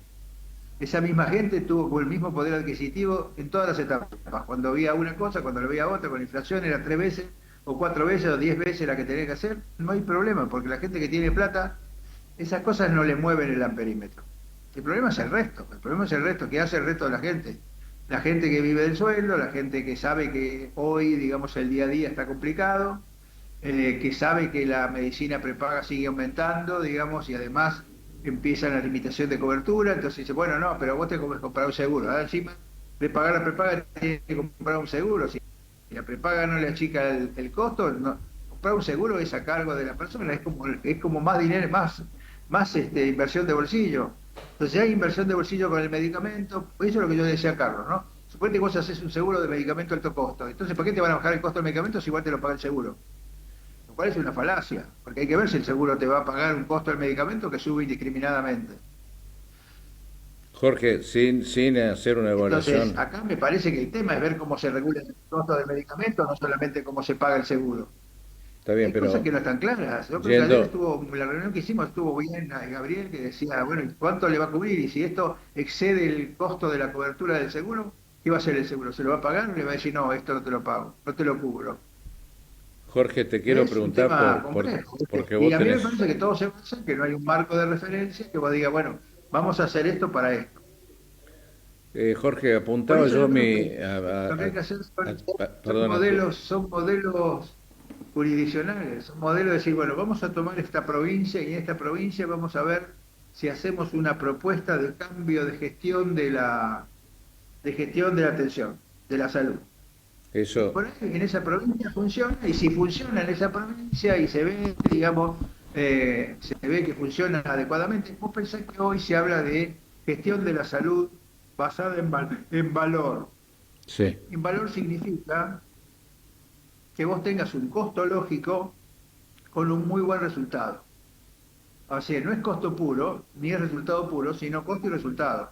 Esa misma gente tuvo el mismo poder adquisitivo en todas las etapas. Cuando había una cosa, cuando lo había otra, con la inflación era 3 veces, o 4 veces, o 10 veces la que tenía que hacer, no hay problema, porque la gente que tiene plata, esas cosas no le mueven el amperímetro. El problema es el resto, ¿qué hace el resto de la gente? La gente que vive del sueldo, la gente que sabe que hoy, digamos, el día a día está complicado, que sabe que la medicina prepaga sigue aumentando, digamos, y además empieza la limitación de cobertura, entonces dice, bueno, no, pero vos tenés que comprar un seguro. Ahora encima de pagar la prepaga tienes que comprar un seguro. Si la prepaga no le achica el costo, no, comprar un seguro es a cargo de la persona, es como más dinero, más inversión de bolsillo. Entonces hay inversión de bolsillo con el medicamento, eso es lo que yo decía a Carlos, ¿no? Suponete que vos haces un seguro de medicamento de alto costo, entonces ¿por qué te van a bajar el costo del medicamento si igual te lo paga el seguro? Lo cual es una falacia, porque hay que ver si el seguro te va a pagar un costo del medicamento que sube indiscriminadamente. Jorge, sin hacer una evaluación. Entonces, acá me parece que el tema es ver cómo se regula el costo del medicamento, no solamente cómo se paga el seguro. Está bien, Hay pero cosas que no están claras. Yo creo que ayer la reunión que hicimos estuvo bien Gabriel, que decía, bueno, ¿cuánto le va a cubrir? Y si esto excede el costo de la cobertura del seguro, ¿qué va a hacer el seguro? ¿Se lo va a pagar o le va a decir, no, esto no te lo pago, no te lo cubro? Jorge, te quiero preguntar porque vos y a mí tenés... me parece que todo se basa en que no hay un marco de referencia que vos digas, bueno, vamos a hacer esto para esto. Jorge, apuntaba yo mi... Lo que hay que hacer perdona, son modelos jurisdiccionales, un modelo de decir, bueno, vamos a tomar esta provincia y en esta provincia vamos a ver si hacemos una propuesta de cambio de gestión de la atención, de la salud. eso, Por ahí en esa provincia funciona, y si funciona en esa provincia y se ve, digamos, se ve que funciona adecuadamente, vos pensás que hoy se habla de gestión de la salud basada en valor. sí, En valor significa que vos tengas un costo lógico con un muy buen resultado. O sea, no es costo puro, ni es resultado puro, sino costo y resultado.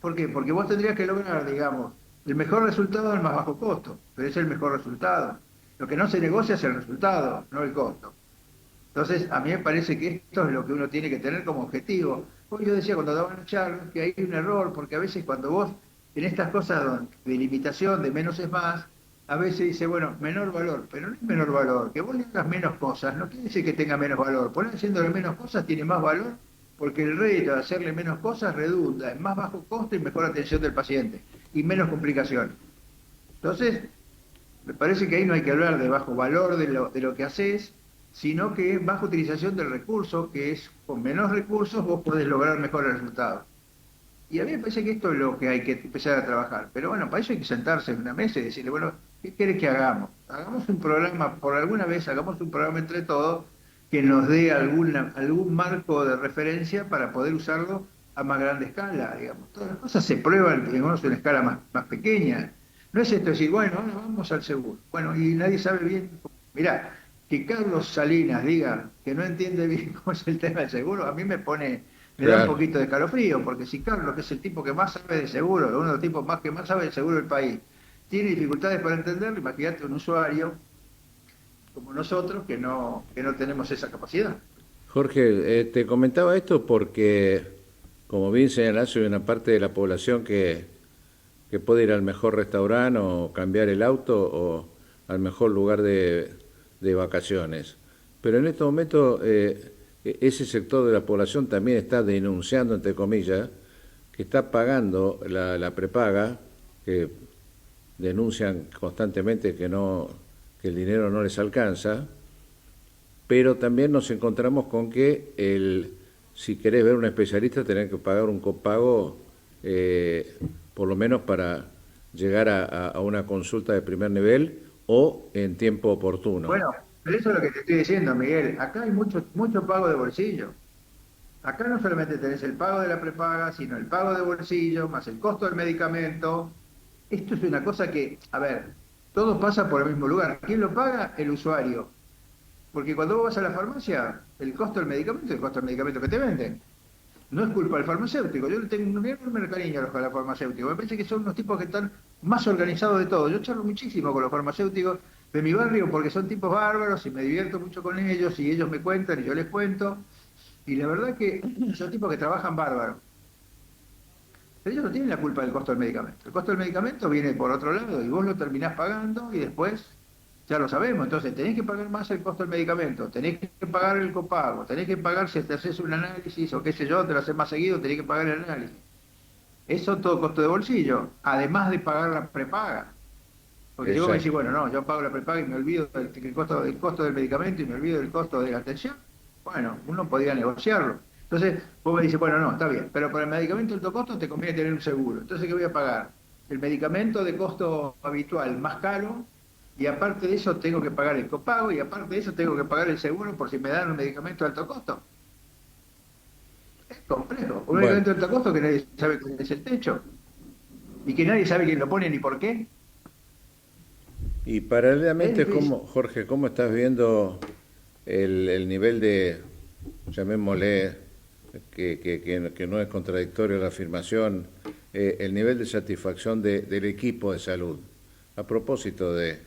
¿Por qué? Porque vos tendrías que lograr, digamos, el mejor resultado al más bajo costo, pero es el mejor resultado. Lo que no se negocia es el resultado, no el costo. Entonces, a mí me parece que esto es lo que uno tiene que tener como objetivo. Hoy yo decía cuando daban la charla que hay un error, porque a veces cuando vos, en estas cosas de limitación, de menos es más, a veces dice, bueno, menor valor, pero no es menor valor. Que vos le hagas menos cosas no quiere decir que tenga menos valor. Por haciéndole menos cosas tiene más valor, porque el rédito de hacerle menos cosas redunda en más bajo costo y mejor atención del paciente, y menos complicaciones. Entonces, me parece que ahí no hay que hablar de bajo valor de lo que haces, sino que baja utilización del recurso, que es con menos recursos vos podés lograr mejores resultados. Y a mí me parece que esto es lo que hay que empezar a trabajar. Pero bueno, para eso hay que sentarse en una mesa y decirle, bueno, ¿qué querés que hagamos? Hagamos un programa, por alguna vez hagamos un programa entre todos que nos dé algún marco de referencia para poder usarlo a más grande escala, digamos. Todas las cosas se prueban, digamos, en una escala más pequeña. No es esto decir, bueno, ahora vamos al seguro. Bueno, y nadie sabe bien. Mirá, que Carlos Salinas diga que no entiende bien cómo es el tema del seguro, a mí me da un poquito de escalofrío, porque si Carlos, que es el tipo que más sabe de seguro, uno de los tipos que más sabe de seguro del país, tiene dificultades para entenderlo, imagínate un usuario como nosotros que no tenemos esa capacidad. Jorge, te comentaba esto porque, como bien señalás, hay una parte de la población que puede ir al mejor restaurante o cambiar el auto o al mejor lugar de vacaciones. Pero en este momento ese sector de la población también está denunciando, entre comillas, que está pagando la prepaga, que denuncian constantemente que el dinero no les alcanza, pero también nos encontramos con que si querés ver un especialista tenés que pagar un copago por lo menos para llegar a una consulta de primer nivel o en tiempo oportuno. Bueno, pero eso es lo que te estoy diciendo, Miguel. Acá hay mucho pago de bolsillo. Acá no solamente tenés el pago de la prepaga, sino el pago de bolsillo, más el costo del medicamento. Esto es una cosa que, a ver, todo pasa por el mismo lugar. ¿Quién lo paga? El usuario. Porque cuando vos vas a la farmacia, el costo del medicamento es el costo del medicamento que te venden. No es culpa del farmacéutico. Yo le tengo un enorme cariño a los farmacéuticos. Me parece que son unos tipos que están más organizados de todo. Yo charlo muchísimo con los farmacéuticos de mi barrio porque son tipos bárbaros y me divierto mucho con ellos y ellos me cuentan y yo les cuento. Y la verdad que son tipos que trabajan bárbaros. Pero ellos no tienen la culpa del costo del medicamento. El costo del medicamento viene por otro lado y vos lo terminás pagando y después ya lo sabemos. Entonces tenés que pagar más el costo del medicamento, tenés que pagar el copago, tenés que pagar si te haces un análisis o qué sé yo, te lo haces más seguido, tenés que pagar el análisis. Eso todo costo de bolsillo, además de pagar la prepaga. Porque si vos me decís, bueno, no, yo pago la prepaga y me olvido del costo del medicamento y me olvido del costo de la atención, bueno, uno podría negociarlo. Entonces, vos me dices, bueno, no, está bien, pero para el medicamento de alto costo te conviene tener un seguro. Entonces, ¿qué voy a pagar? El medicamento de costo habitual más caro, y aparte de eso tengo que pagar el copago, y aparte de eso tengo que pagar el seguro por si me dan un medicamento de alto costo. Es complejo. Un medicamento de alto costo que nadie sabe cuál es el techo, y que nadie sabe quién lo pone ni por qué. Y paralelamente, Jorge, ¿cómo estás viendo el nivel de, llamémosle, que no es contradictorio la afirmación, el nivel de satisfacción del equipo de salud? A propósito del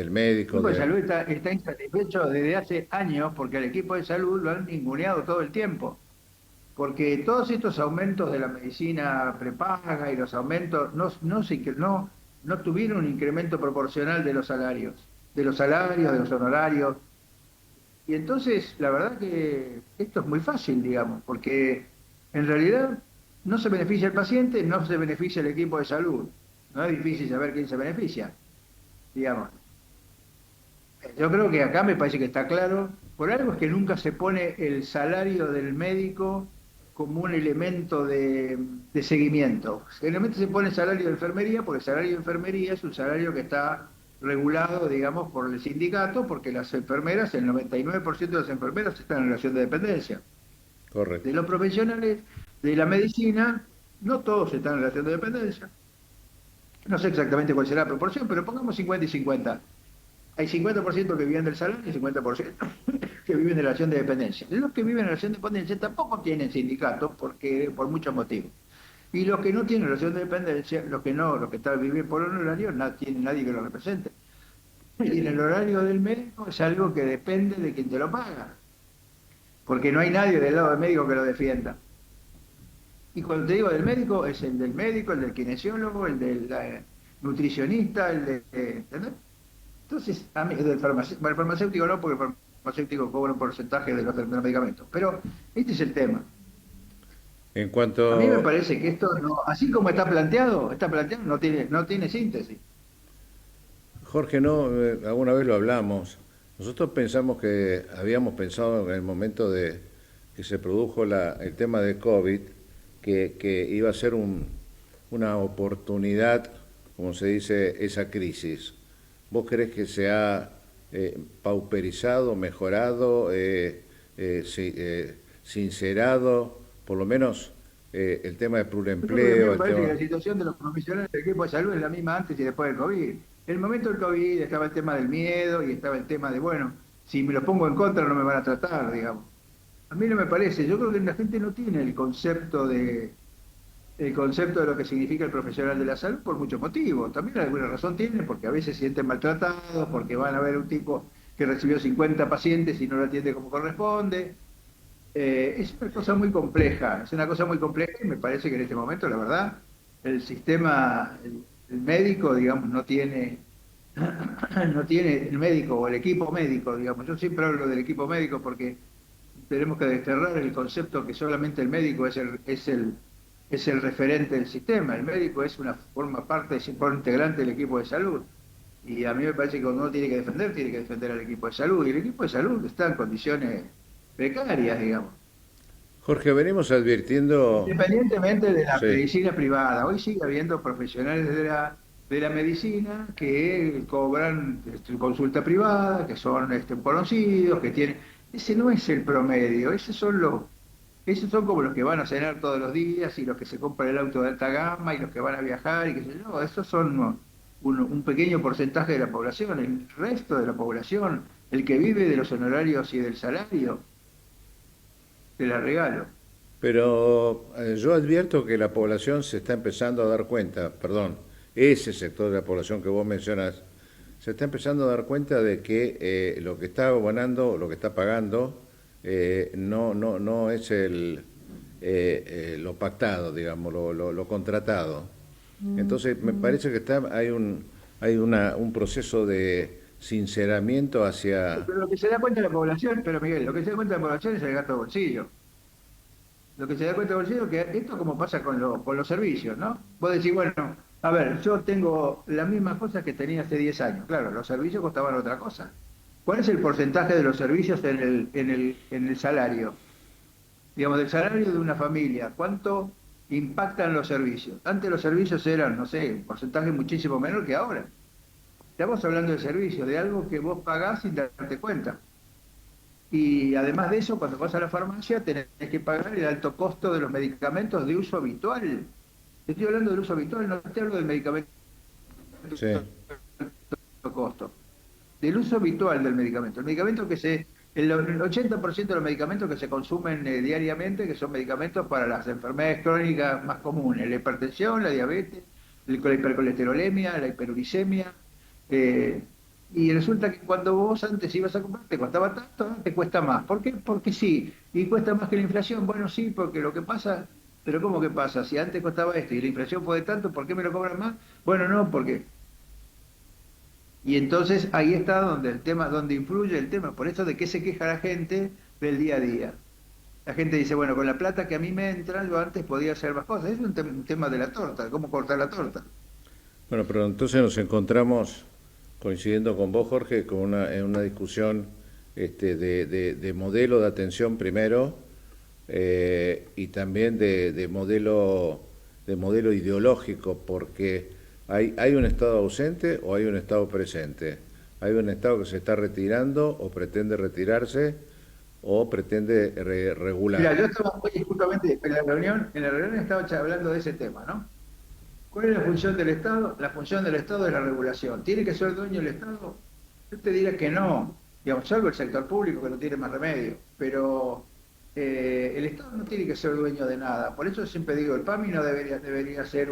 médico. El equipo de salud está insatisfecho desde hace años porque al equipo de salud lo han ninguneado todo el tiempo. Porque todos estos aumentos de la medicina prepaga y los aumentos no tuvieron un incremento proporcional de los salarios, de los honorarios. Y entonces, la verdad que esto es muy fácil, digamos, porque en realidad no se beneficia el paciente, no se beneficia el equipo de salud. No es difícil saber quién se beneficia, digamos. Yo creo que acá me parece que está claro, por algo es que nunca se pone el salario del médico como un elemento de seguimiento. Generalmente se pone el salario de enfermería, porque el salario de enfermería es un salario que está regulado, digamos, por el sindicato, porque las enfermeras, el 99% de las enfermeras están en relación de dependencia. Correcto. De los profesionales de la medicina, no todos están en relación de dependencia. No sé exactamente cuál será la proporción, pero pongamos 50 y 50. Hay 50% que viven del salario y 50% que viven de relación de dependencia. Los que viven en relación de dependencia tampoco tienen sindicato por muchos motivos. Y los que no tienen relación de dependencia, los que están viviendo por honorario, no tienen nadie que lo represente. Y en el horario del médico es algo que depende de quien te lo paga. Porque no hay nadie del lado del médico que lo defienda. Y cuando te digo del médico, es el del médico, el del kinesiólogo, el del nutricionista, el de... ¿entendés? Entonces, a mí, el farmacéutico no, porque el farmacéutico cobra un porcentaje de los medicamentos. Pero este es el tema. En cuanto... A mí me parece que esto, así como está planteado, no tiene síntesis. Jorge, alguna vez lo hablamos. Nosotros habíamos pensado en el momento de que se produjo el tema de COVID, que iba a ser una oportunidad, como se dice, esa crisis. ¿Vos crees que se ha pauperizado, mejorado, sincerado, por lo menos el tema de pluriempleo? Me parece que la situación de los profesionales del equipo de salud es la misma antes y después del COVID. En el momento del COVID estaba el tema del miedo y estaba el tema de, bueno, si me lo pongo en contra no me van a tratar, digamos. A mí no me parece, yo creo que la gente no tiene el concepto de lo que significa el profesional de la salud por muchos motivos. También alguna razón tiene, porque a veces se sienten maltratados, porque van a ver un tipo que recibió 50 pacientes y no lo atiende como corresponde. Es una cosa muy compleja, y me parece que en este momento, la verdad, el sistema, el médico, digamos, no tiene el médico o el equipo médico, digamos. Yo siempre hablo del equipo médico porque tenemos que desterrar el concepto que solamente el médico es el referente del sistema. El médico forma parte, es integrante del equipo de salud. Y a mí me parece que cuando uno tiene que defender al equipo de salud. Y el equipo de salud está en condiciones precarias, digamos. Jorge, venimos advirtiendo... Independientemente de la medicina privada, hoy sigue habiendo profesionales de la medicina que cobran consulta privada, que son conocidos, que tienen... Ese no es el promedio, esos son como los que van a cenar todos los días y los que se compran el auto de alta gama y los que van a viajar y qué sé yo. Esos son un pequeño porcentaje de la población. El resto de la población, el que vive de los honorarios y del salario, te la regalo. Pero yo advierto que la población se está empezando a dar cuenta, ese sector de la población que vos mencionas, se está empezando a dar cuenta de que lo que está abonando, lo que está pagando, no es lo pactado, digamos, lo contratado. Entonces me parece que hay un proceso de sinceramiento hacia... Pero lo que se da cuenta de la población, pero Miguel, lo que se da cuenta de la población es el gasto de bolsillo. Lo que se da cuenta de bolsillo es que esto como pasa con los servicios, ¿no? Vos decís, bueno, a ver, yo tengo las mismas cosas que tenía hace 10 años. Claro, los servicios costaban otra cosa. ¿Cuál es el porcentaje de los servicios en el salario? Digamos, del salario de una familia. ¿Cuánto impactan los servicios? Antes los servicios eran, no sé, un porcentaje muchísimo menor que ahora. Estamos hablando de servicios, de algo que vos pagás sin darte cuenta. Y además de eso, cuando vas a la farmacia, tenés que pagar el alto costo de los medicamentos de uso habitual. Estoy hablando del uso habitual, no te hablo del medicamento Sí. de alto costo. Del uso habitual del medicamento. El medicamento el 80% de los medicamentos que se consumen diariamente, que son medicamentos para las enfermedades crónicas más comunes, la hipertensión, la diabetes, la hipercolesterolemia, la hiperuricemia. Y resulta que cuando vos antes ibas a comprar te costaba tanto, ahora te cuesta más. ¿Por qué? Porque sí. ¿Y cuesta más que la inflación? Bueno, sí, porque lo que pasa... Pero ¿cómo que pasa? Si antes costaba esto y la inflación fue de tanto, ¿por qué me lo cobran más? Bueno, no, porque... Y entonces ahí está donde influye el tema. Por eso de qué se queja la gente del día a día. La gente dice, bueno, con la plata que a mí me entra, yo antes podía hacer más cosas. Es un tema de la torta, cómo cortar la torta. Bueno, pero entonces nos encontramos, coincidiendo con vos, Jorge, en una discusión de modelo de atención primero, y también de modelo ideológico, porque hay un Estado ausente o hay un Estado presente. Hay un Estado que se está retirando o pretende retirarse o pretende regular. Mira, yo estaba hoy justamente en la reunión estaba hablando de ese tema, ¿no? ¿Cuál es la función del Estado? La función del Estado es la regulación. ¿Tiene que ser dueño el Estado? Yo te diría que no, digamos, salvo el sector público que no tiene más remedio, pero el Estado no tiene que ser dueño de nada. Por eso siempre digo, el PAMI no debería ser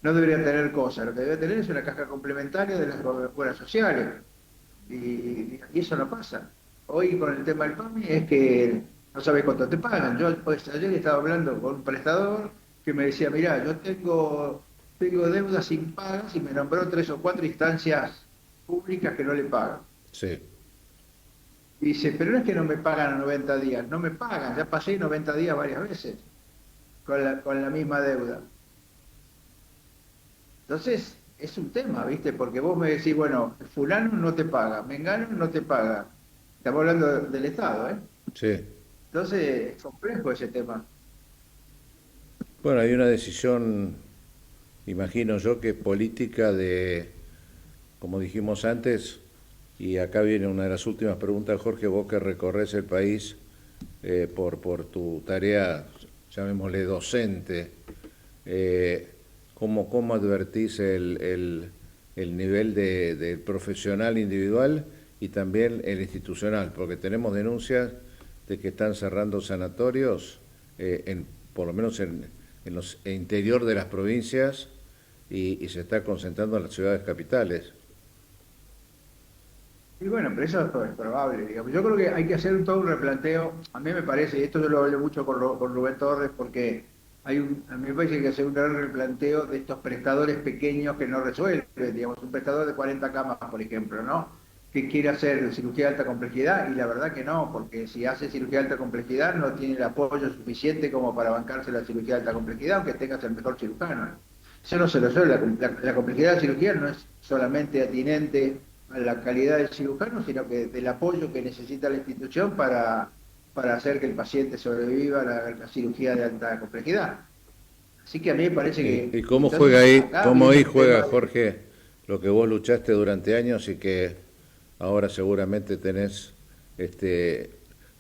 no debería tener cosas, lo que debe tener es una caja complementaria de las obras sociales. Y eso no pasa. Hoy con el tema del PAMI es que no sabes cuánto te pagan. Yo ayer estaba hablando con un prestador que me decía, mirá, yo tengo deudas impagas y me nombró 3 o 4 instancias públicas que no le pagan. Sí. Y dice, pero no es que no me pagan a 90 días, no me pagan, ya pasé 90 días varias veces con la misma deuda. Entonces, es un tema, ¿viste? Porque vos me decís, bueno, fulano no te paga, mengano no te paga. Estamos hablando del Estado, ¿eh? Sí. Entonces, es complejo ese tema. Bueno, hay una decisión, imagino yo, que política como dijimos antes, y acá viene una de las últimas preguntas, Jorge, vos que recorres el país por tu tarea, llamémosle docente, ¿cómo advertís el nivel del profesional individual y también el institucional? Porque tenemos denuncias de que están cerrando sanatorios, por lo menos en los interior de las provincias, y se está concentrando en las ciudades capitales. Y bueno, pero eso es probable, digamos. Yo creo que hay que hacer todo un replanteo. A mí me parece, y esto yo lo hablé mucho con Rubén Torres, porque a mí me parece que hay que hacer un gran replanteo de estos prestadores pequeños que no resuelven, digamos, un prestador de 40 camas, por ejemplo, ¿no? Que quiere hacer cirugía de alta complejidad, y la verdad que no, porque si hace cirugía de alta complejidad no tiene el apoyo suficiente como para bancarse la cirugía de alta complejidad, aunque tengas el mejor cirujano. Eso no se resuelve, la complejidad de la cirugía no es solamente atinente a la calidad del cirujano, sino que del apoyo que necesita la institución para hacer que el paciente sobreviva a la cirugía de alta complejidad. Así que a mí me parece que... ¿Y cómo juega ahí, juega, Jorge, lo que vos luchaste durante años y que ahora seguramente tenés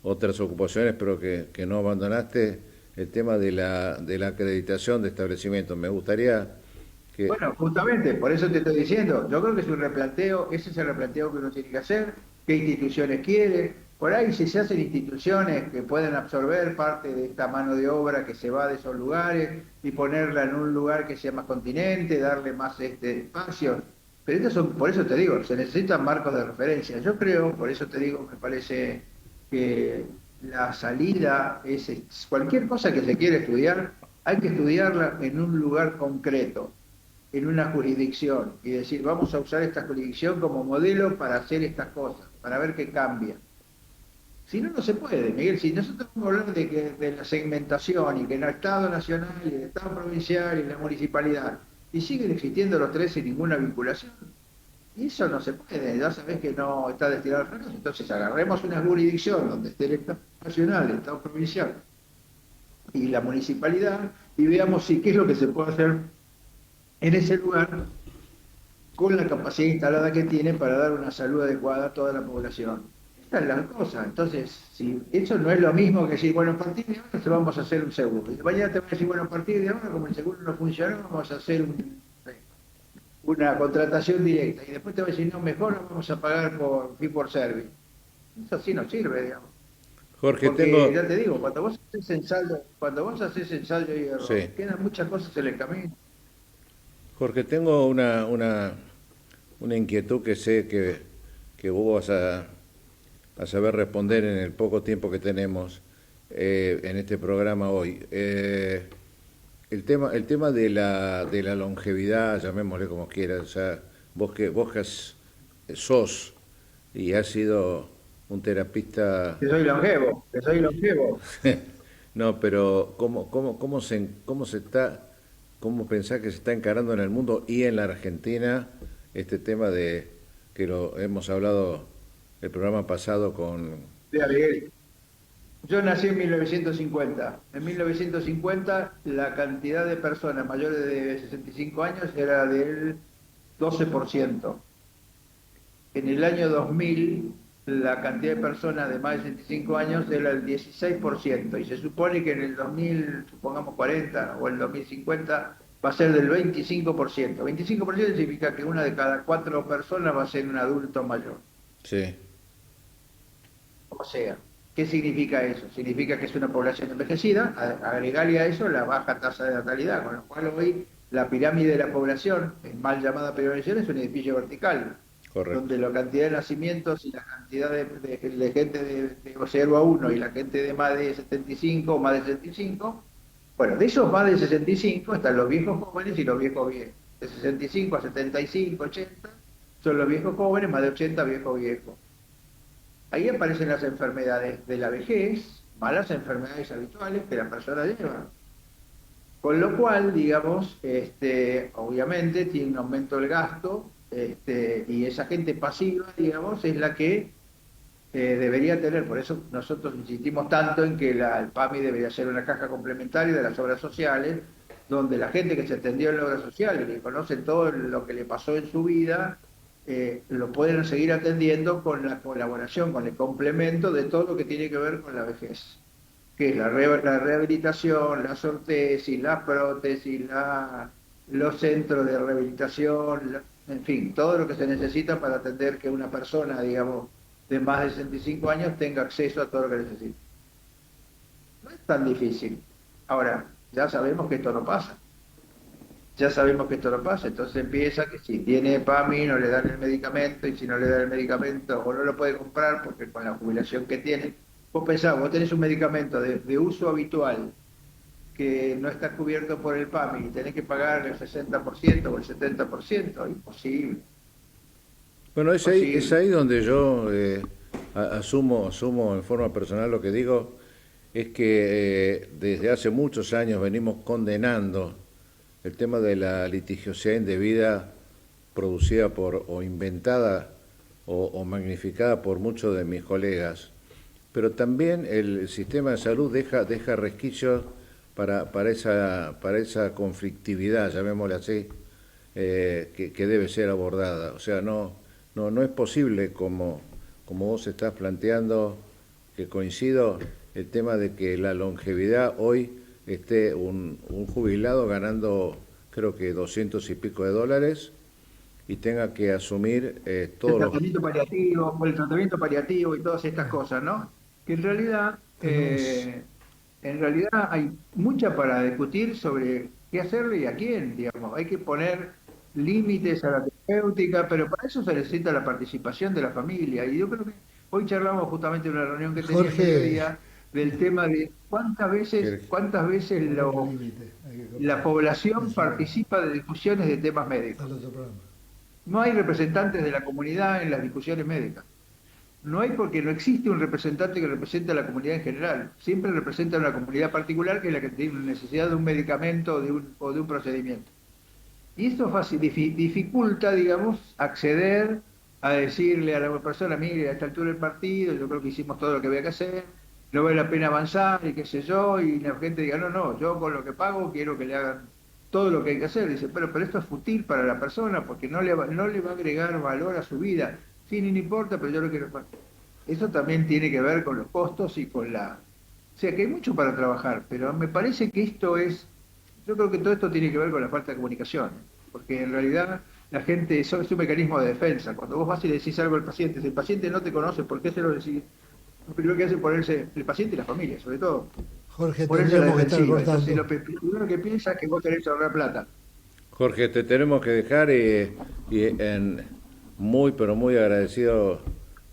otras ocupaciones, pero que no abandonaste, el tema de la acreditación de establecimientos? Me gustaría que... Bueno, justamente, por eso te estoy diciendo, yo creo que es un replanteo, ese es el replanteo que uno tiene que hacer, qué instituciones quiere. Por ahí, si se hacen instituciones que pueden absorber parte de esta mano de obra que se va de esos lugares y ponerla en un lugar que sea más continente, darle más espacio, Pero estos son, por eso te digo, se necesitan marcos de referencia. Yo creo, por eso te digo, me parece que la salida cualquier cosa que se quiera estudiar, hay que estudiarla en un lugar concreto, en una jurisdicción, y decir, vamos a usar esta jurisdicción como modelo para hacer estas cosas, para ver qué cambia. Si no, no se puede, Miguel. Si nosotros vamos a hablar de la segmentación y que en el Estado Nacional y el Estado Provincial y la Municipalidad, y siguen existiendo los tres sin ninguna vinculación, y eso no se puede, ya sabés que no está destinado al fracaso. Entonces agarremos una jurisdicción donde esté el Estado Nacional, el Estado Provincial y la Municipalidad, y veamos si qué es lo que se puede hacer en ese lugar con la capacidad instalada que tiene para dar una salud adecuada a toda la población. Esta es la cosa. Entonces, si eso no es lo mismo que decir, bueno, a partir de ahora vamos a hacer un seguro. Y mañana te voy a decir, bueno, a partir de ahora, como el seguro no funciona, vamos a hacer una contratación directa. Y después te voy a decir, no, mejor lo vamos a pagar por fee for service. Eso sí no sirve, digamos. Jorge, Porque, ya te digo, cuando vos haces ensayo y error, Sí. quedan muchas cosas en el camino. Jorge, tengo una inquietud que sé que vos vas a saber responder en el poco tiempo que tenemos en este programa hoy. El tema de la longevidad, llamémosle como quieras, o sea, vos que sos y has sido un terapista. Que soy longevo. No, pero ¿cómo pensás que se está encarando en el mundo y en la Argentina este tema de que lo hemos hablado el programa pasado con... Mira, Miguel, yo nací en 1950. En 1950 la cantidad de personas mayores de 65 años era del 12%. En el año 2000 la cantidad de personas de más de 65 años era el 16%, y se supone que en el 2000, supongamos 40, o el 2050, va a ser del 25%. 25% significa que una de cada 4 personas va a ser un adulto mayor. Sí, O sea, ¿qué significa eso? Significa que es una población envejecida, agregarle a eso la baja tasa de natalidad, con lo cual hoy la pirámide de la población, mal llamada pirámide, es un edificio vertical, correcto. donde la cantidad de nacimientos y la cantidad de gente de 0 a 1 y la gente de más de 75 o más de 65, bueno, de esos más de 65 están los viejos jóvenes y los viejos viejos. De 65 a 75, 80 son los viejos jóvenes, más de 80 viejos viejos. Ahí aparecen las enfermedades de la vejez, malas enfermedades habituales que la persona lleva. Con lo cual, digamos, obviamente tiene un aumento del gasto, y esa gente pasiva, digamos, es la que debería tener. Por eso nosotros insistimos tanto en que el PAMI debería ser una caja complementaria de las obras sociales, donde la gente que se atendió en la obra social y que conoce todo lo que le pasó en su vida, lo pueden seguir atendiendo con la colaboración, con el complemento de todo lo que tiene que ver con la vejez, que es la rehabilitación, las ortesis, las prótesis, los centros de rehabilitación, en fin, todo lo que se necesita para atender que una persona, digamos, de más de 65 años tenga acceso a todo lo que necesita. No es tan difícil. Ahora, ya sabemos que esto no pasa. Entonces empieza que si tiene PAMI no le dan el medicamento, y si no le dan el medicamento o no lo puede comprar porque con la jubilación que tiene, vos pensás, vos tenés un medicamento de uso habitual que no está cubierto por el PAMI y tenés que pagar el 60% o el 70%, imposible. Bueno, es ahí donde yo asumo en forma personal lo que digo, es que desde hace muchos años venimos condenando el tema de la litigiosidad indebida producida o inventada o magnificada por muchos de mis colegas, pero también el sistema de salud deja resquicios para esa conflictividad, llamémosle así, que debe ser abordada. O sea, no es posible, como vos estás planteando, que coincido, el tema de que la longevidad hoy esté un jubilado ganando creo que 200 y pico de dólares y tenga que asumir todos los... El tratamiento paliativo y todas estas cosas, ¿no? Que en realidad hay mucha para discutir sobre qué hacerle y a quién, digamos. Hay que poner límites a la terapéutica, pero para eso se necesita la participación de la familia. Y yo creo que hoy charlamos justamente en una reunión que tenía el Jorge, mediodía del tema de cuántas veces límite, hay que cortar. la población Eso, participa de discusiones de temas médicos. al otro programa. No hay representantes de la comunidad en las discusiones médicas. No hay porque no existe un representante que represente a la comunidad en general. Siempre representa a una comunidad particular que es la que tiene necesidad de un medicamento o de un procedimiento. Y esto dificulta, digamos, acceder a decirle a la persona, mire, a esta altura del partido, yo creo que hicimos todo lo que había que hacer, no vale la pena avanzar y qué sé yo, y la gente diga, no, yo con lo que pago quiero que le hagan todo lo que hay que hacer. Dice, pero esto es fútil para la persona porque no le va a agregar valor a su vida. Sí, no importa, pero yo lo quiero. Eso también tiene que ver con los costos y con la... O sea, que hay mucho para trabajar, pero me parece que yo creo que todo esto tiene que ver con la falta de comunicación, porque en realidad la gente, eso es un mecanismo de defensa. Cuando vos vas y le decís algo al paciente, si el paciente no te conoce, ¿por qué se lo decís? Lo primero que hace es ponerse, el paciente y la familia, sobre todo, Jorge, ponerse a la tendríamos que estar defensiva. cortando. Entonces, lo primero que piensa es que vos querés ahorrar plata. Jorge, te tenemos que dejar muy, pero muy agradecido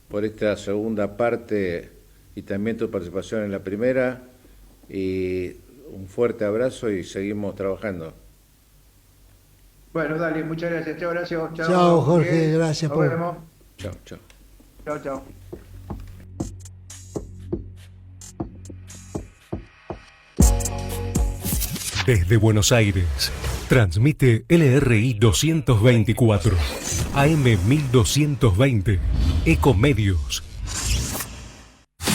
por esta segunda parte y también tu participación en la primera. Y un fuerte abrazo y seguimos trabajando. Bueno, dale, muchas gracias. Chao, Horacio. Chao, Jorge, Miguel. gracias Nos por... vemos. Chao, chao. Chao. Desde Buenos Aires, transmite LRI 224, AM 1220, Ecomedios.